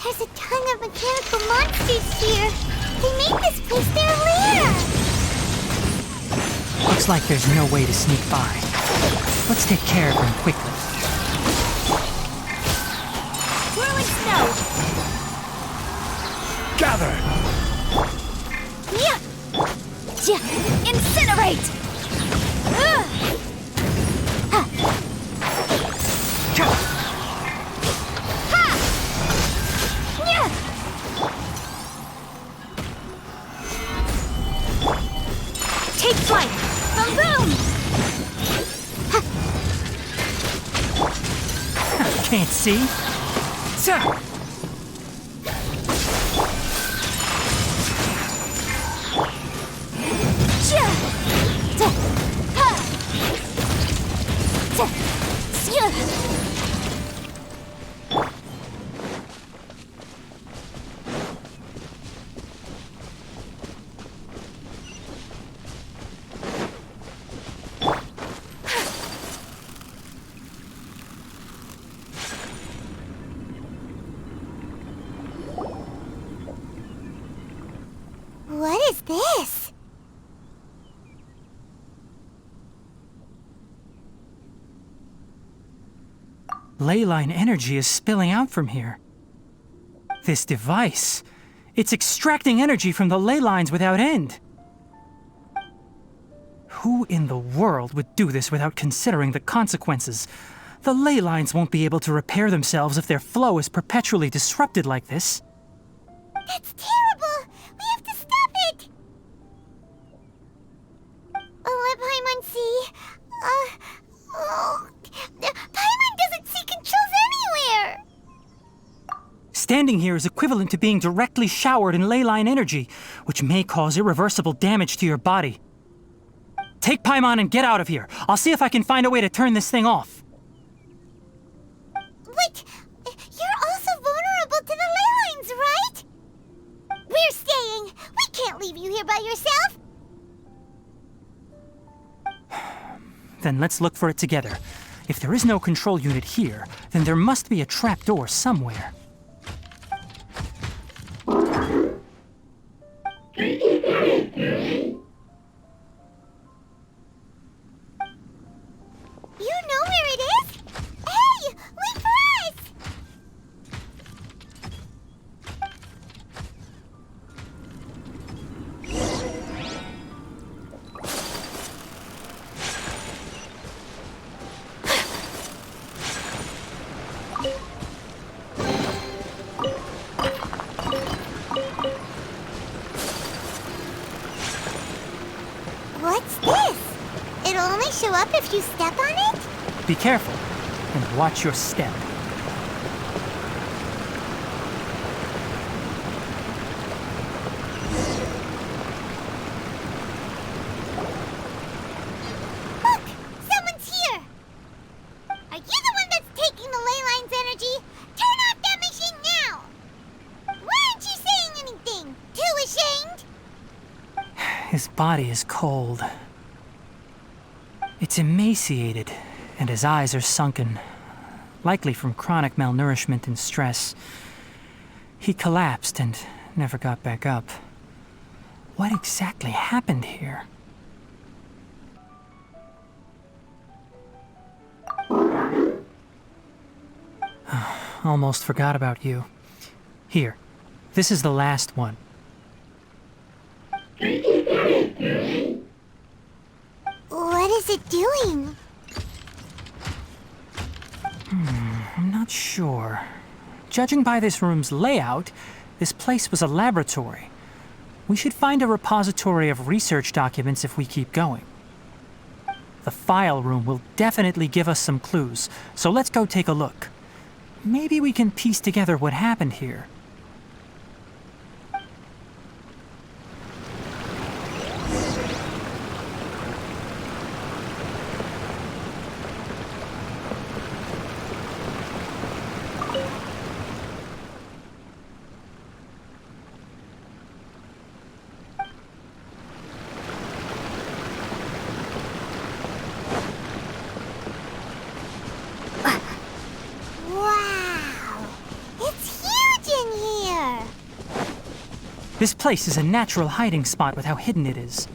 There's a ton of mechanical monsters here. They made this place their lair. Looks like there's no way to sneak by. Let's take care of them quickly. Whirling snow. Gather! Yeah. Incinerate. Take flight! Boom boom! Can't see? What is this? Leyline energy is spilling out from here. This device, it's extracting energy from the ley lines without end. Who in the world would do this without considering the consequences? The ley lines won't be able to repair themselves if their flow is perpetually disrupted like this. That's terrible! We have to stop it! Oh, Paimon, see? Standing here is equivalent to being directly showered in ley line energy, which may cause irreversible damage to your body. Take Paimon and get out of here. I'll see if I can find a way to turn this thing off. But you're also vulnerable to the ley lines, right? We're staying. We can't leave you here by yourself. Then let's look for it together. If there is no control unit here, then there must be a trapdoor somewhere. You know where it is? Hey, wait for us! What's this? It'll only show up if you step on it? Be careful, and watch your step. Look! Someone's here! Are you the one that's taking the ley line's energy? Turn off that machine now! Why aren't you saying anything? Too ashamed? His body is cold. It's emaciated, and his eyes are sunken, likely from chronic malnourishment and stress. He collapsed and never got back up. What exactly happened here? Almost forgot about you. Here, this is the last one. What is it doing? I'm not sure. Judging by this room's layout, this place was a laboratory. We should find a repository of research documents if we keep going. The file room will definitely give us some clues, so let's go take a look. Maybe we can piece together what happened here. Wow! It's huge in here! This place is a natural hiding spot with how hidden it is.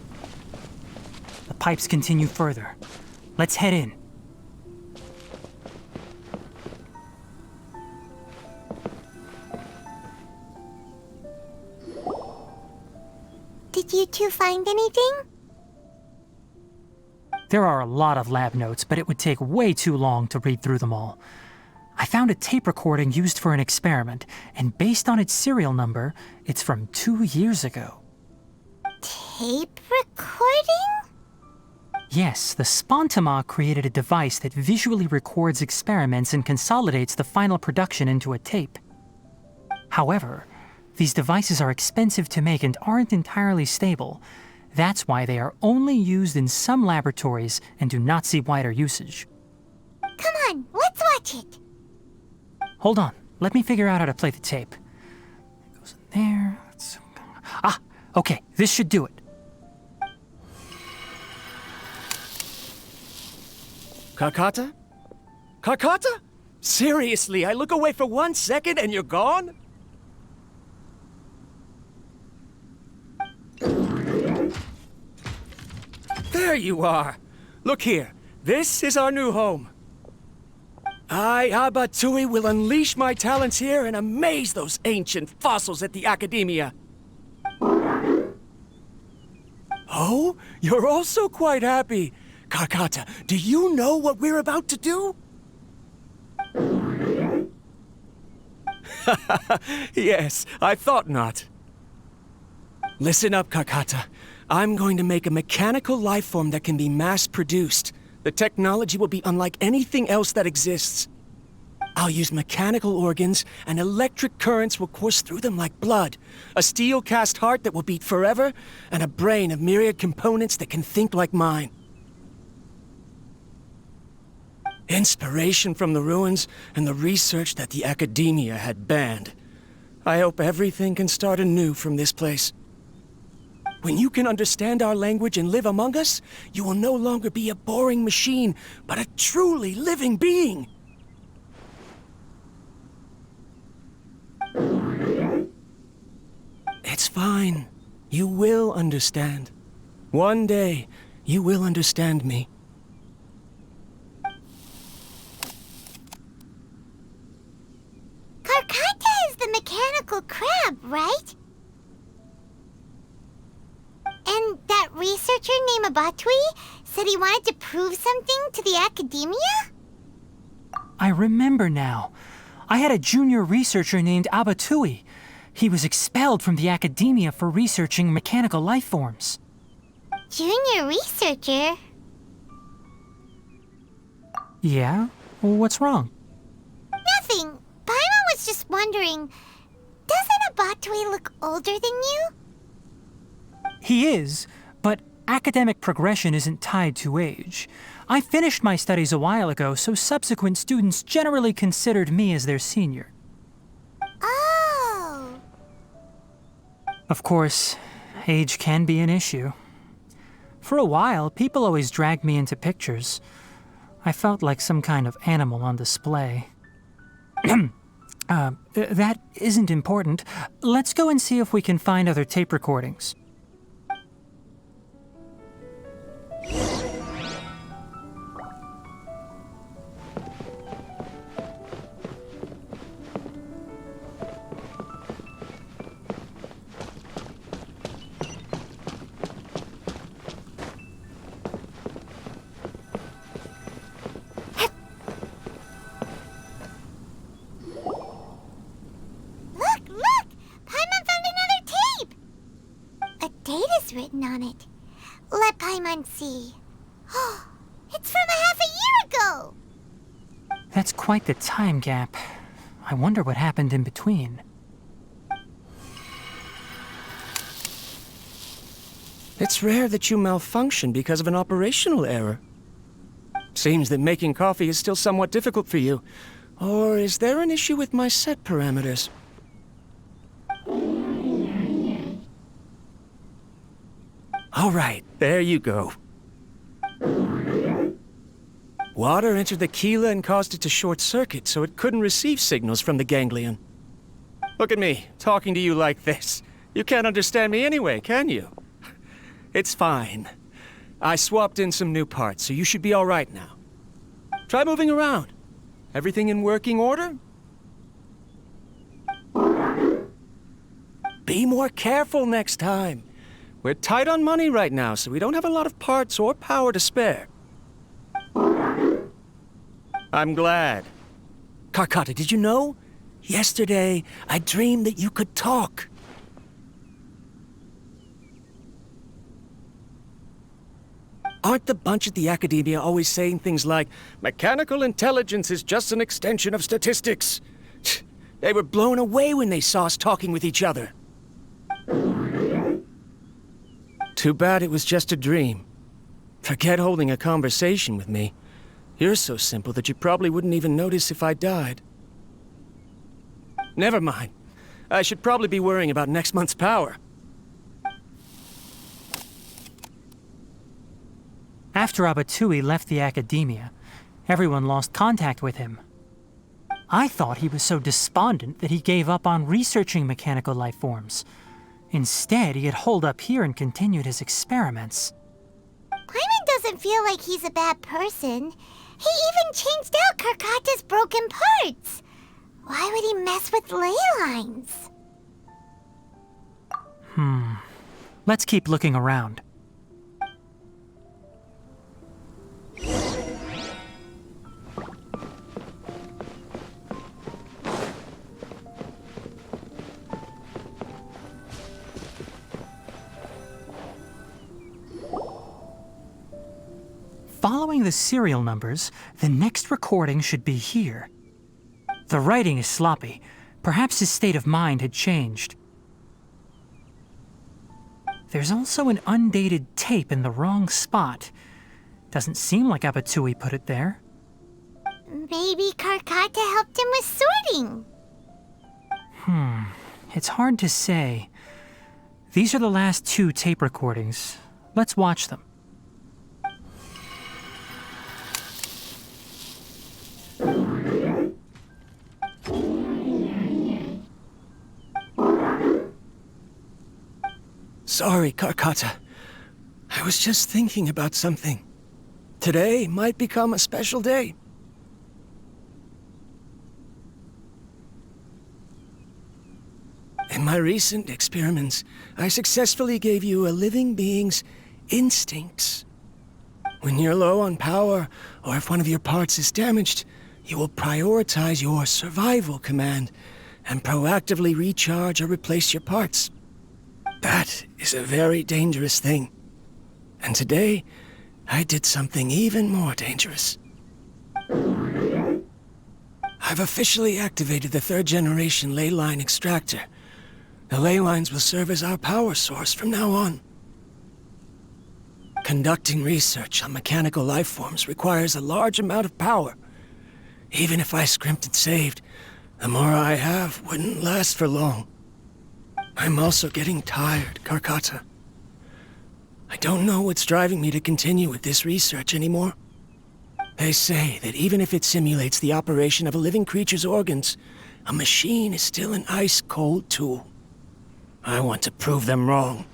The pipes continue further. Let's head in. Did you two find anything? There are a lot of lab notes, but it would take way too long to read through them all. I found a tape recording used for an experiment, and based on its serial number, it's from 2 years ago. Tape recording? Yes, the Spontama created a device that visually records experiments and consolidates the final production into a tape. However, these devices are expensive to make and aren't entirely stable. That's why they are only used in some laboratories and do not see wider usage. Come on, let's watch it. Hold on, let me figure out how to play the tape. It goes in there. Ah, okay, this should do it. Kakata? Kakata? Seriously, I look away for 1 second and you're gone? There you are. Look here. This is our new home. I, Abatsui, will unleash my talents here and amaze those ancient fossils at the Academia. Oh, you're also quite happy. Kakata, do you know what we're about to do? Yes, I thought not. Listen up, Kakata. I'm going to make a mechanical life form that can be mass-produced. The technology will be unlike anything else that exists. I'll use mechanical organs, and electric currents will course through them like blood. A steel-cast heart that will beat forever, and a brain of myriad components that can think like mine. Inspiration from the ruins and the research that the academia had banned. I hope everything can start anew from this place. When you can understand our language and live among us, you will no longer be a boring machine, but a truly living being. It's fine. You will understand. One day, you will understand me. Karkata is the mechanical crab, right? And that researcher named Abatui said he wanted to prove something to the academia? I remember now. I had a junior researcher named Abatui. He was expelled from the academia for researching mechanical life forms. Junior researcher? Yeah? What's wrong? Nothing. Paimon was just wondering, doesn't Abatui look older than you? He is, but academic progression isn't tied to age. I finished my studies a while ago, so subsequent students generally considered me as their senior. Oh. Of course, age can be an issue. For a while, people always dragged me into pictures. I felt like some kind of animal on display. That isn't important. Let's go and see if we can find other tape recordings. Written on it. Let Paimon see. Oh, it's from a half a year ago! That's quite the time gap. I wonder what happened in between. It's rare that you malfunction because of an operational error. Seems that making coffee is still somewhat difficult for you. Or is there an issue with my set parameters? All right, there you go. Water entered the Keela and caused it to short-circuit, so it couldn't receive signals from the ganglion. Look at me, talking to you like this. You can't understand me anyway, can you? It's fine. I swapped in some new parts, so you should be all right now. Try moving around. Everything in working order? Be more careful next time. We're tight on money right now, so we don't have a lot of parts or power to spare. I'm glad. Karkata, did you know? Yesterday, I dreamed that you could talk. Aren't the bunch at the academia always saying things like, mechanical intelligence is just an extension of statistics? They were blown away when they saw us talking with each other. Too bad it was just a dream. Forget holding a conversation with me. You're so simple that you probably wouldn't even notice if I died. Never mind. I should probably be worrying about next month's power. After Abatui left the academia, everyone lost contact with him. I thought he was so despondent that he gave up on researching mechanical life forms. Instead, he had holed up here and continued his experiments. Paimon doesn't feel like he's a bad person. He even changed out Karkata's broken parts. Why would he mess with ley lines? Let's keep looking around. Following the serial numbers, the next recording should be here. The writing is sloppy. Perhaps his state of mind had changed. There's also an undated tape in the wrong spot. Doesn't seem like Abatui put it there. Maybe Karkata helped him with sorting. It's hard to say. These are the last 2 tape recordings. Let's watch them. Sorry, Karkata. I was just thinking about something. Today might become a special day. In my recent experiments, I successfully gave you a living being's instincts. When you're low on power, or if one of your parts is damaged, you will prioritize your survival command and proactively recharge or replace your parts. That is a very dangerous thing. And today, I did something even more dangerous. I've officially activated the 3rd generation ley line extractor. The ley lines will serve as our power source from now on. Conducting research on mechanical life forms requires a large amount of power. Even if I scrimped and saved, the more I have wouldn't last for long. I'm also getting tired, Karkata. I don't know what's driving me to continue with this research anymore. They say that even if it simulates the operation of a living creature's organs, a machine is still an ice-cold tool. I want to prove them wrong.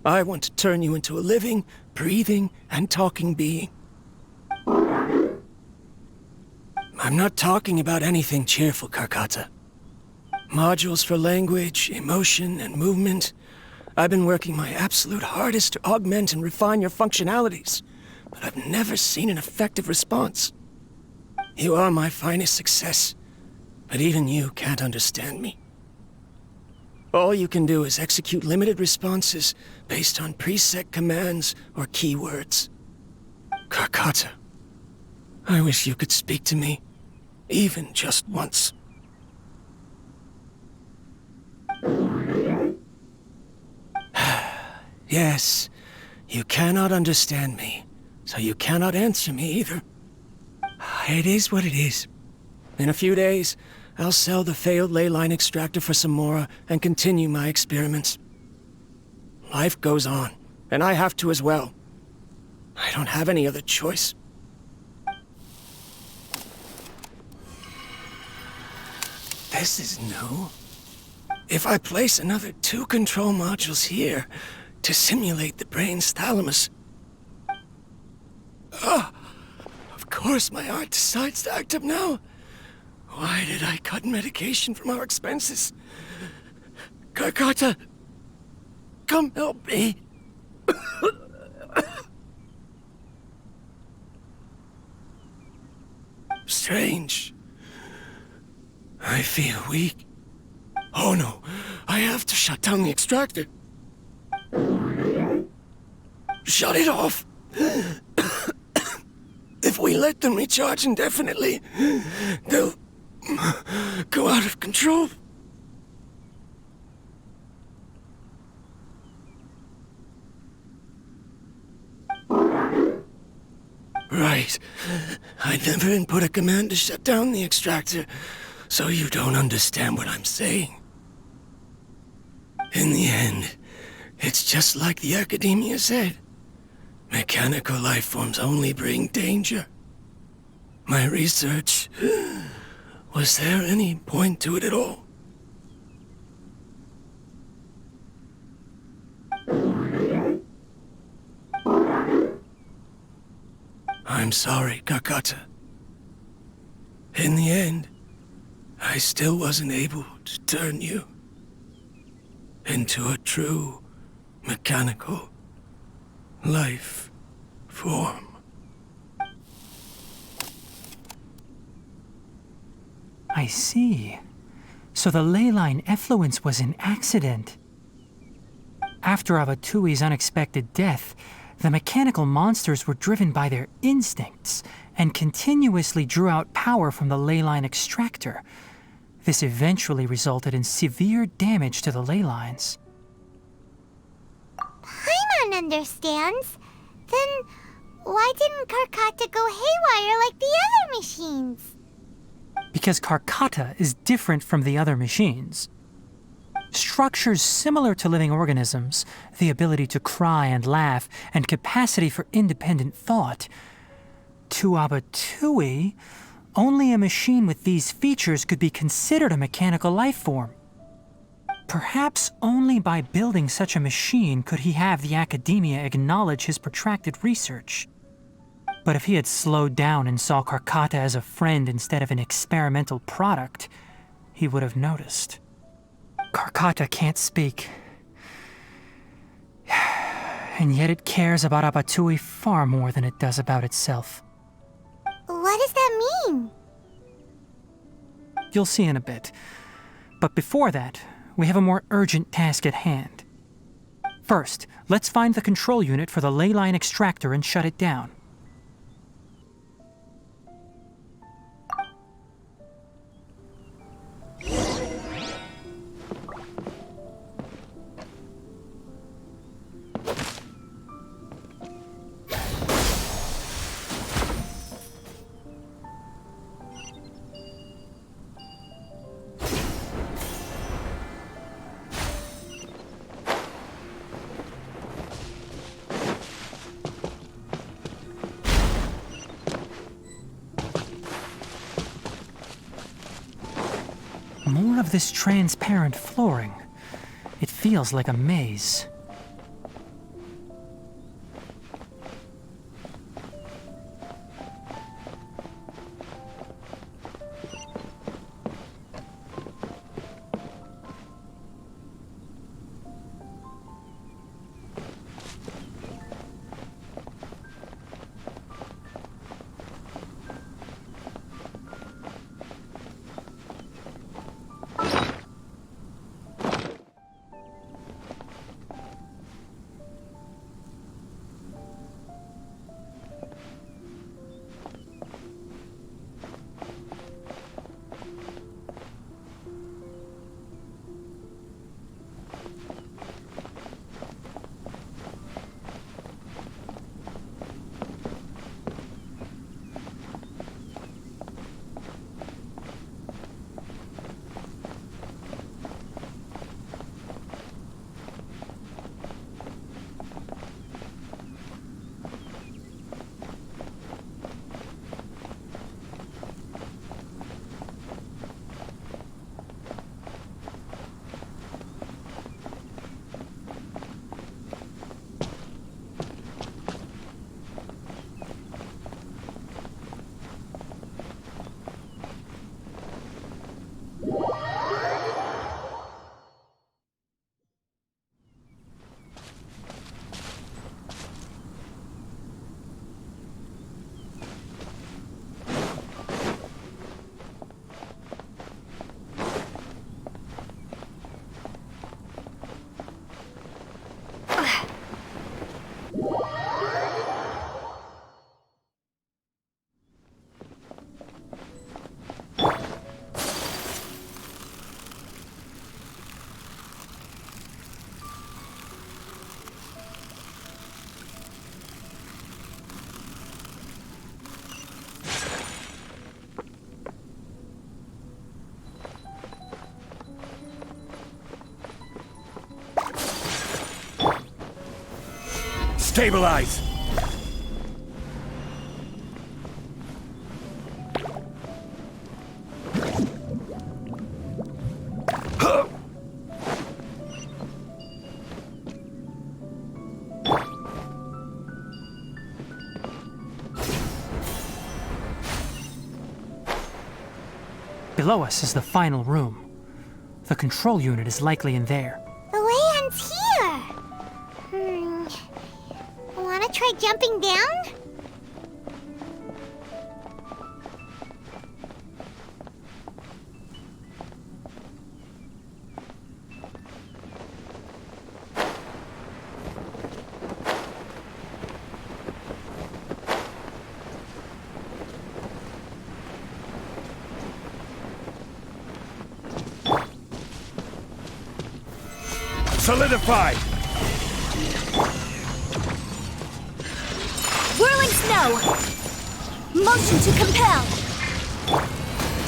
I want to turn you into a living, breathing, and talking being. I'm not talking about anything cheerful, Karkata. Modules for language, emotion, and movement. I've been working my absolute hardest to augment and refine your functionalities, but I've never seen an effective response. You are my finest success, but even you can't understand me. All you can do is execute limited responses based on preset commands or keywords. Karkata, I wish you could speak to me, even just once. Yes, you cannot understand me, so you cannot answer me either. It is what it is. In a few days, I'll sell the failed ley line extractor for some more and continue my experiments. Life goes on, and I have to as well. I don't have any other choice. This is new. If I place another 2 control modules here to simulate the brain's thalamus... Of course my heart decides to act up now. Why did I cut medication from our expenses? Karkata, come help me. Strange. I feel weak. Oh no, I have to shut down the extractor. Shut it off. If we let them recharge indefinitely, they'll go out of control. Right. I never input a command to shut down the extractor, so you don't understand what I'm saying. In the end, it's just like the academia said. Mechanical life forms only bring danger. My research... Was there any point to it at all? I'm sorry, Karkata. In the end, I still wasn't able to turn you into a true mechanical life form. I see. So the ley line effluence was an accident. After Avatui's unexpected death, the mechanical monsters were driven by their instincts and continuously drew out power from the ley line extractor, This eventually resulted in severe damage to the ley lines. Paimon understands. Then why didn't Karkata go haywire like the other machines? Because Karkata is different from the other machines. Structures similar to living organisms, the ability to cry and laugh, and capacity for independent thought. To Abatui, only a machine with these features could be considered a mechanical life form. Perhaps only by building such a machine could he have the academia acknowledge his protracted research. But if he had slowed down and saw Karkata as a friend instead of an experimental product, he would have noticed. Karkata can't speak. And yet it cares about Abatui far more than it does about itself. What does that mean? You'll see in a bit. But before that, we have a more urgent task at hand. First, let's find the control unit for the ley line extractor and shut it down. More of this transparent flooring. It feels like a maze. Stabilize! Below us is the final room. The control unit is likely in there. The way ends here. Wanna try jumping down? Solidify! Whirling snow! Motion to compel!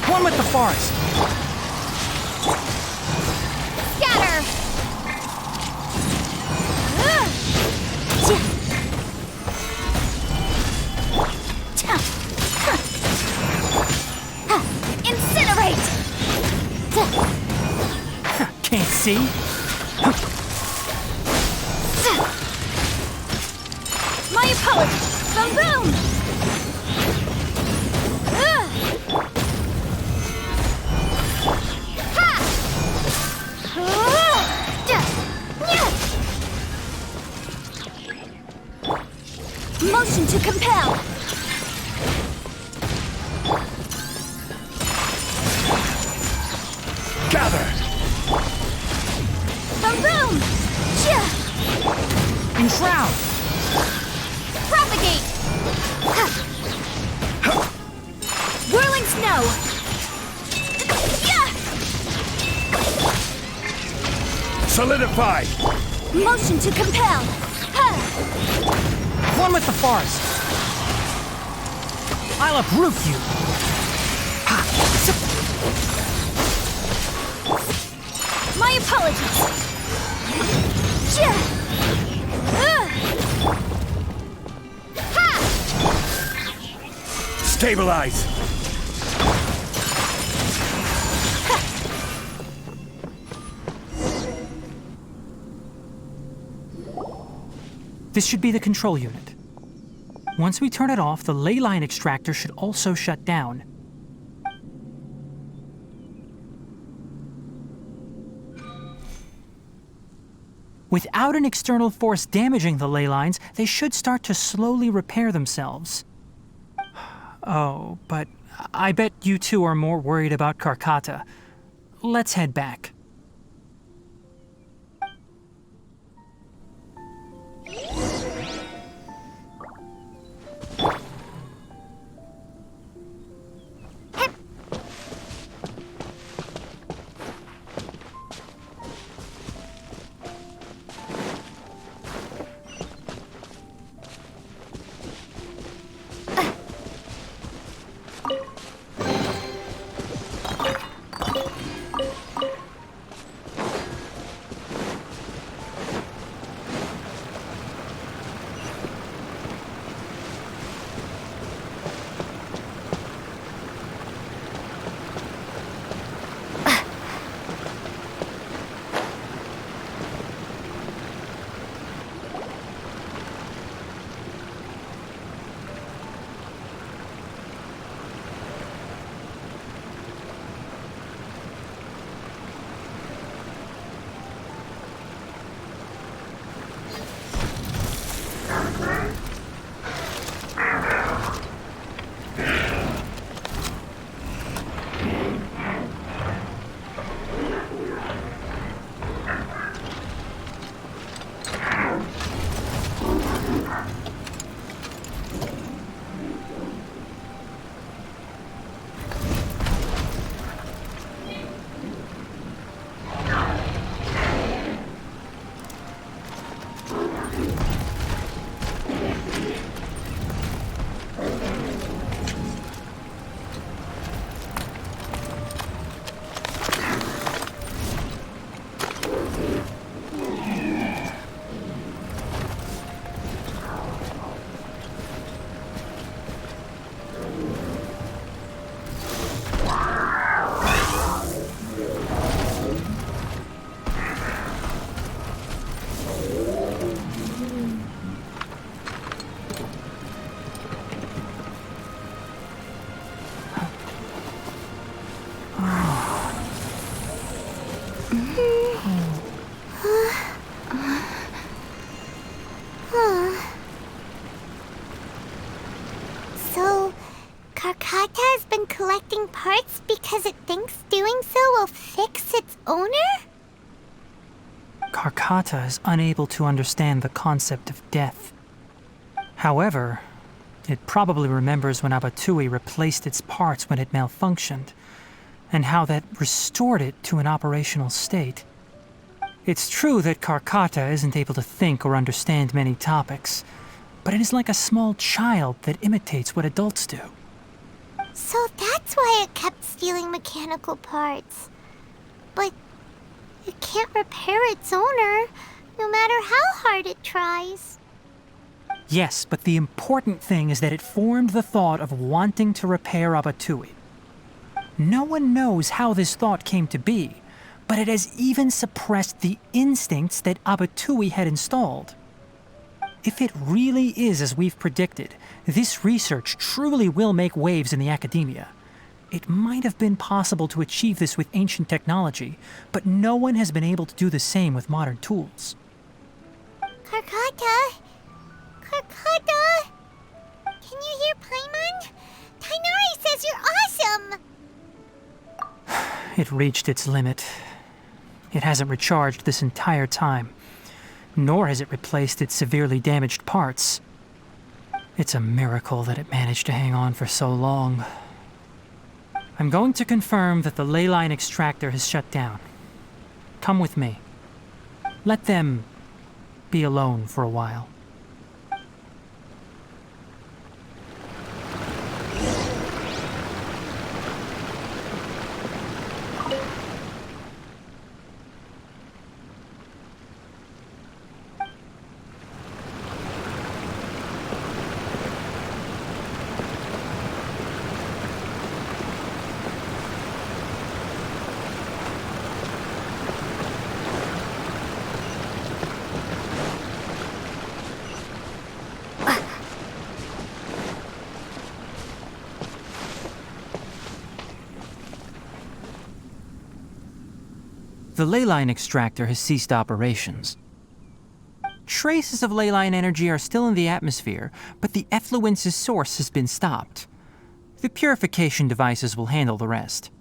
One with the forest. Scatter! Incinerate! Can't see. My apologies! Boom boom! Motion to compel! Gather! Boom boom! Enshroud. Propagate! Whirling snow! Solidify! Motion to compel! One with the forest. I'll uproot you. My apologies! Stabilize! This should be the control unit. Once we turn it off, the ley line extractor should also shut down. Without an external force damaging the ley lines, they should start to slowly repair themselves. Oh, but I bet you two are more worried about Karkata. Let's head back. So, Karkata has been collecting parts because it thinks doing so will fix its owner? Karkata is unable to understand the concept of death. However, it probably remembers when Abatui replaced its parts when it malfunctioned, and how that restored it to an operational state. It's true that Karkata isn't able to think or understand many topics, but it is like a small child that imitates what adults do. So that's why it kept stealing mechanical parts. But it can't repair its owner, no matter how hard it tries. Yes, but the important thing is that it formed the thought of wanting to repair Abatui. No one knows how this thought came to be, but it has even suppressed the instincts that Abatui had installed. If it really is as we've predicted, this research truly will make waves in the academia. It might have been possible to achieve this with ancient technology, but no one has been able to do the same with modern tools. Karkata? Karkata? Can you hear Paimon? Tighnari says you're awesome! It reached its limit. It hasn't recharged this entire time, nor has it replaced its severely damaged parts. It's a miracle that it managed to hang on for so long. I'm going to confirm that the ley line extractor has shut down. Come with me. Let them be alone for a while. The ley line extractor has ceased operations. Traces of ley line energy are still in the atmosphere, but the effluence's source has been stopped. The purification devices will handle the rest.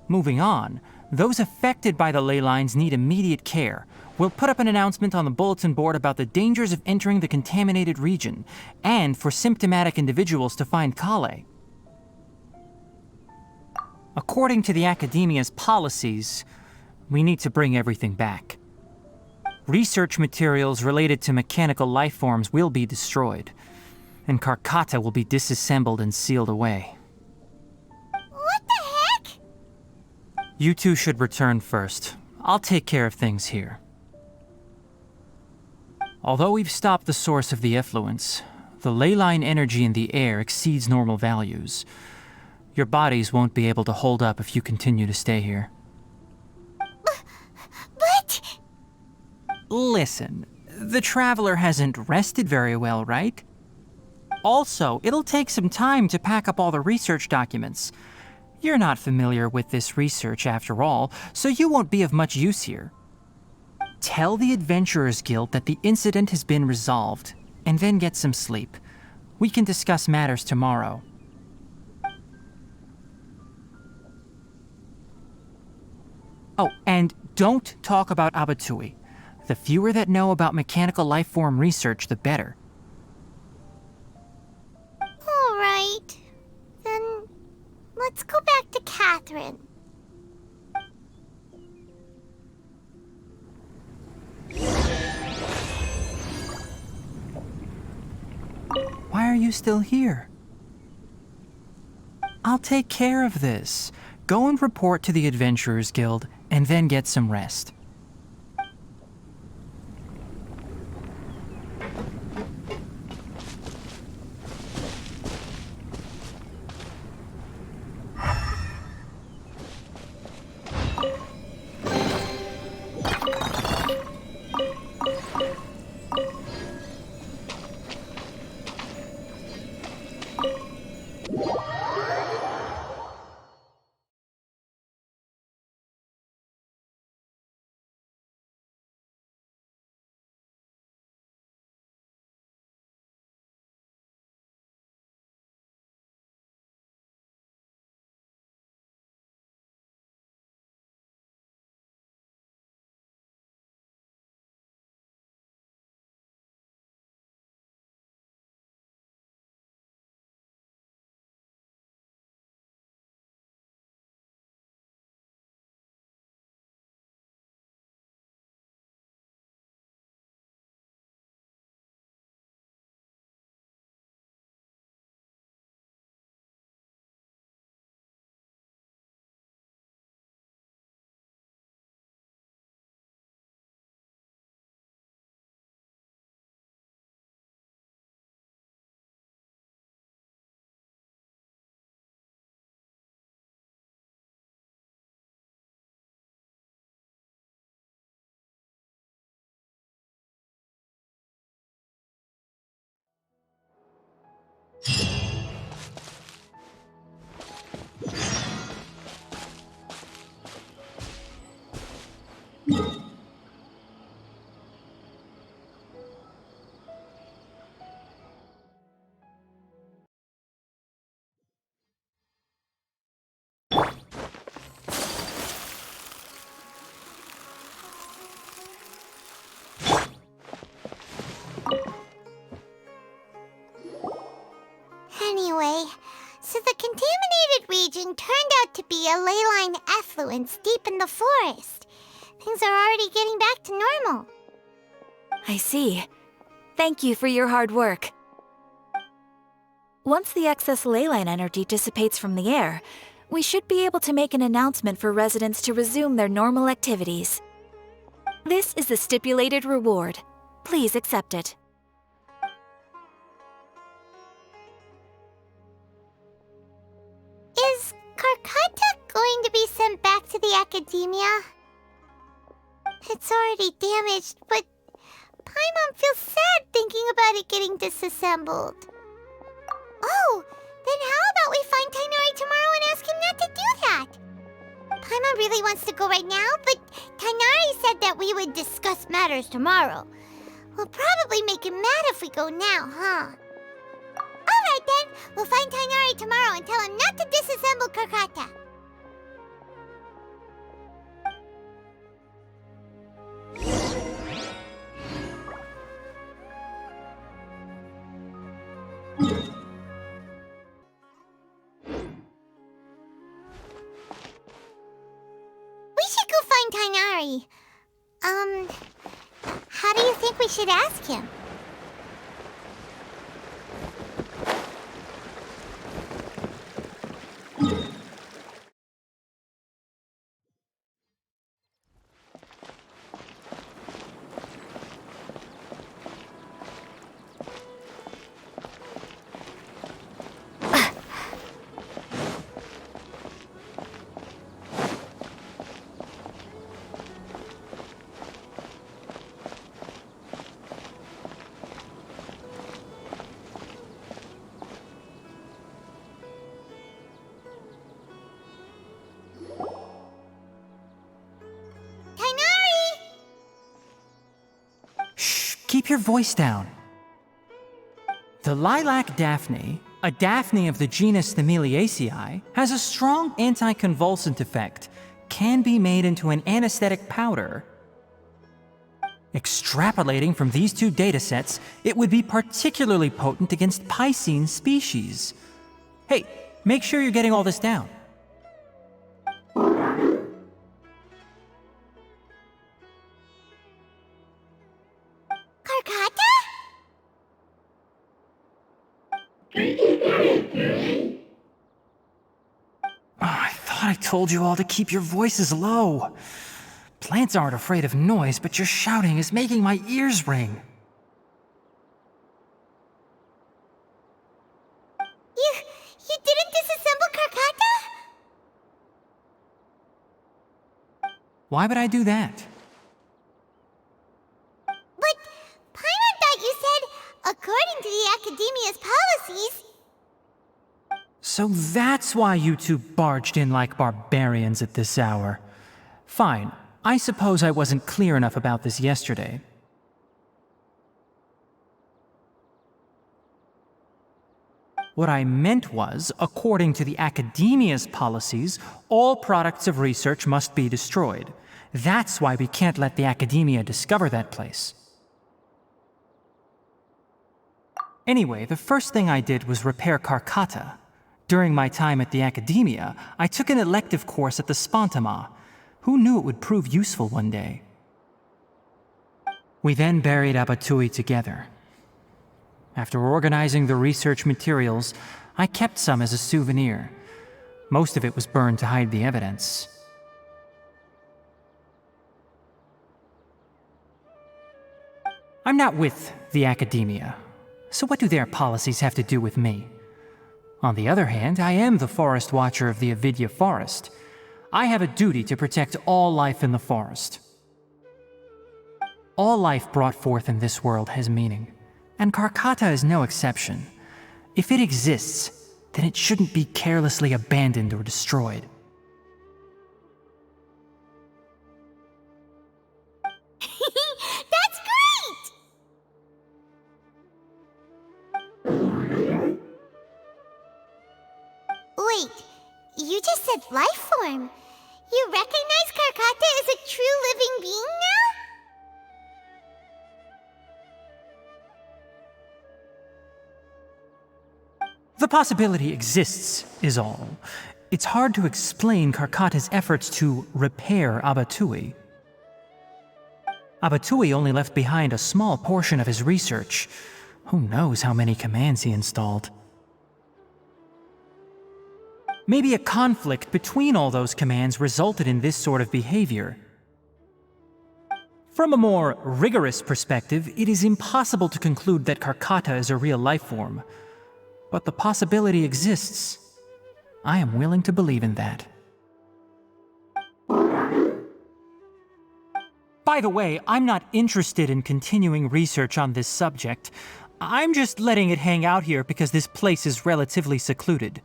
Moving on, those affected by the ley lines need immediate care. We'll put up an announcement on the bulletin board about the dangers of entering the contaminated region, and for symptomatic individuals to find Kale. According to the Academia's policies, we need to bring everything back. Research materials related to mechanical life forms will be destroyed, and Karkata will be disassembled and sealed away. What the heck? You two should return first. I'll take care of things here. Although we've stopped the source of the effluence, the ley line energy in the air exceeds normal values. Your bodies won't be able to hold up if you continue to stay here. But... Listen, the Traveler hasn't rested very well, right? Also, it'll take some time to pack up all the research documents. You're not familiar with this research after all, so you won't be of much use here. Tell the Adventurers Guild that the incident has been resolved, and then get some sleep. We can discuss matters tomorrow. Oh, and don't talk about Abatui. The fewer that know about mechanical life form research, the better. All right. Then let's go back to Catherine. Why are you still here? I'll take care of this. Go and report to the Adventurers Guild, and then get some rest. a ley line effluence deep in the forest. Things are already getting back to normal. I see. Thank you for your hard work. Once the excess ley line energy dissipates from the air, we should be able to make an announcement for residents to resume their normal activities. This is the stipulated reward. Please accept it. Is Karkata going to be sent back to the Academia? It's already damaged, but Paimon feels sad thinking about it getting disassembled. Oh, then how about we find Tighnari tomorrow and ask him not to do that? Paimon really wants to go right now, but Tighnari said that we would discuss matters tomorrow. We'll probably make him mad if we go now, huh? Alright then, we'll find Tighnari tomorrow and tell him not to disassemble Karkata. We should go find Tighnari. How do you think we should ask him? Keep your voice down. The lilac daphne, a daphne of the genus Thymilaceae, has a strong anticonvulsant effect, can be made into an anesthetic powder. Extrapolating from these two datasets, it would be particularly potent against Piscine species. Hey, make sure you're getting all this down. I thought I told you all to keep your voices low. Plants aren't afraid of noise, but your shouting is making my ears ring. You didn't disassemble Karkata? Why would I do that? But Paimon thought you said, according to the Academia's policies... So that's why you two barged in like barbarians at this hour. Fine. I suppose I wasn't clear enough about this yesterday. What I meant was, according to the Academia's policies, all products of research must be destroyed. That's why we can't let the Academia discover that place. Anyway, the first thing I did was repair Karkata. During my time at the Academia, I took an elective course at the Spontama. Who knew it would prove useful one day? We then buried Abatui together. After organizing the research materials, I kept some as a souvenir. Most of it was burned to hide the evidence. I'm not with the Academia, so what do their policies have to do with me? On the other hand, I am the Forest Watcher of the Avidya Forest. I have a duty to protect all life in the forest. All life brought forth in this world has meaning, and Karkata is no exception. If it exists, then it shouldn't be carelessly abandoned or destroyed. That's great! Wait, you just said life form. You recognize Karkata as a true living being now? The possibility exists, is all. It's hard to explain Karkata's efforts to repair Abatui. Abatui only left behind a small portion of his research. Who knows how many commands he installed? Maybe a conflict between all those commands resulted in this sort of behavior. From a more rigorous perspective, it is impossible to conclude that Karkata is a real life form. But the possibility exists. I am willing to believe in that. By the way, I'm not interested in continuing research on this subject. I'm just letting it hang out here because this place is relatively secluded.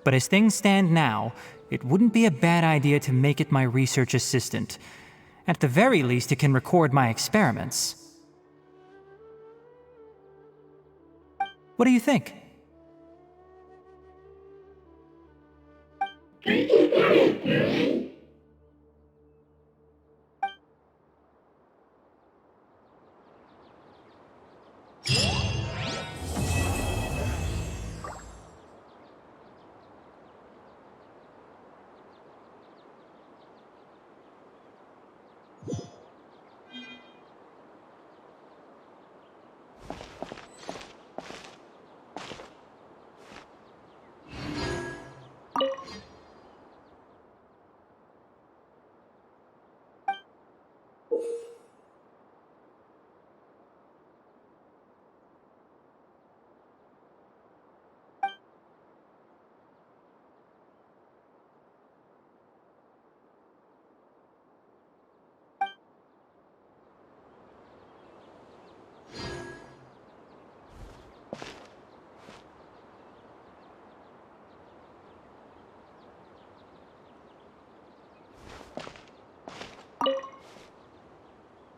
But as things stand now, it wouldn't be a bad idea to make it my research assistant. At the very least, it can record my experiments. What do you think?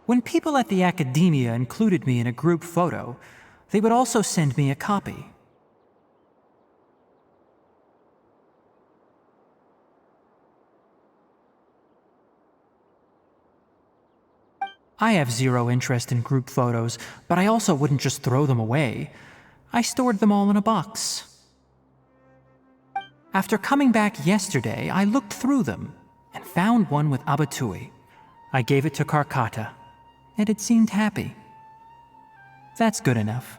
When people at the academia included me in a group photo, they would also send me a copy. I have zero interest in group photos, but I also wouldn't just throw them away. I stored them all in a box. After coming back yesterday, I looked through them and found one with Abatui. I gave it to Karkata, and it seemed happy. That's good enough.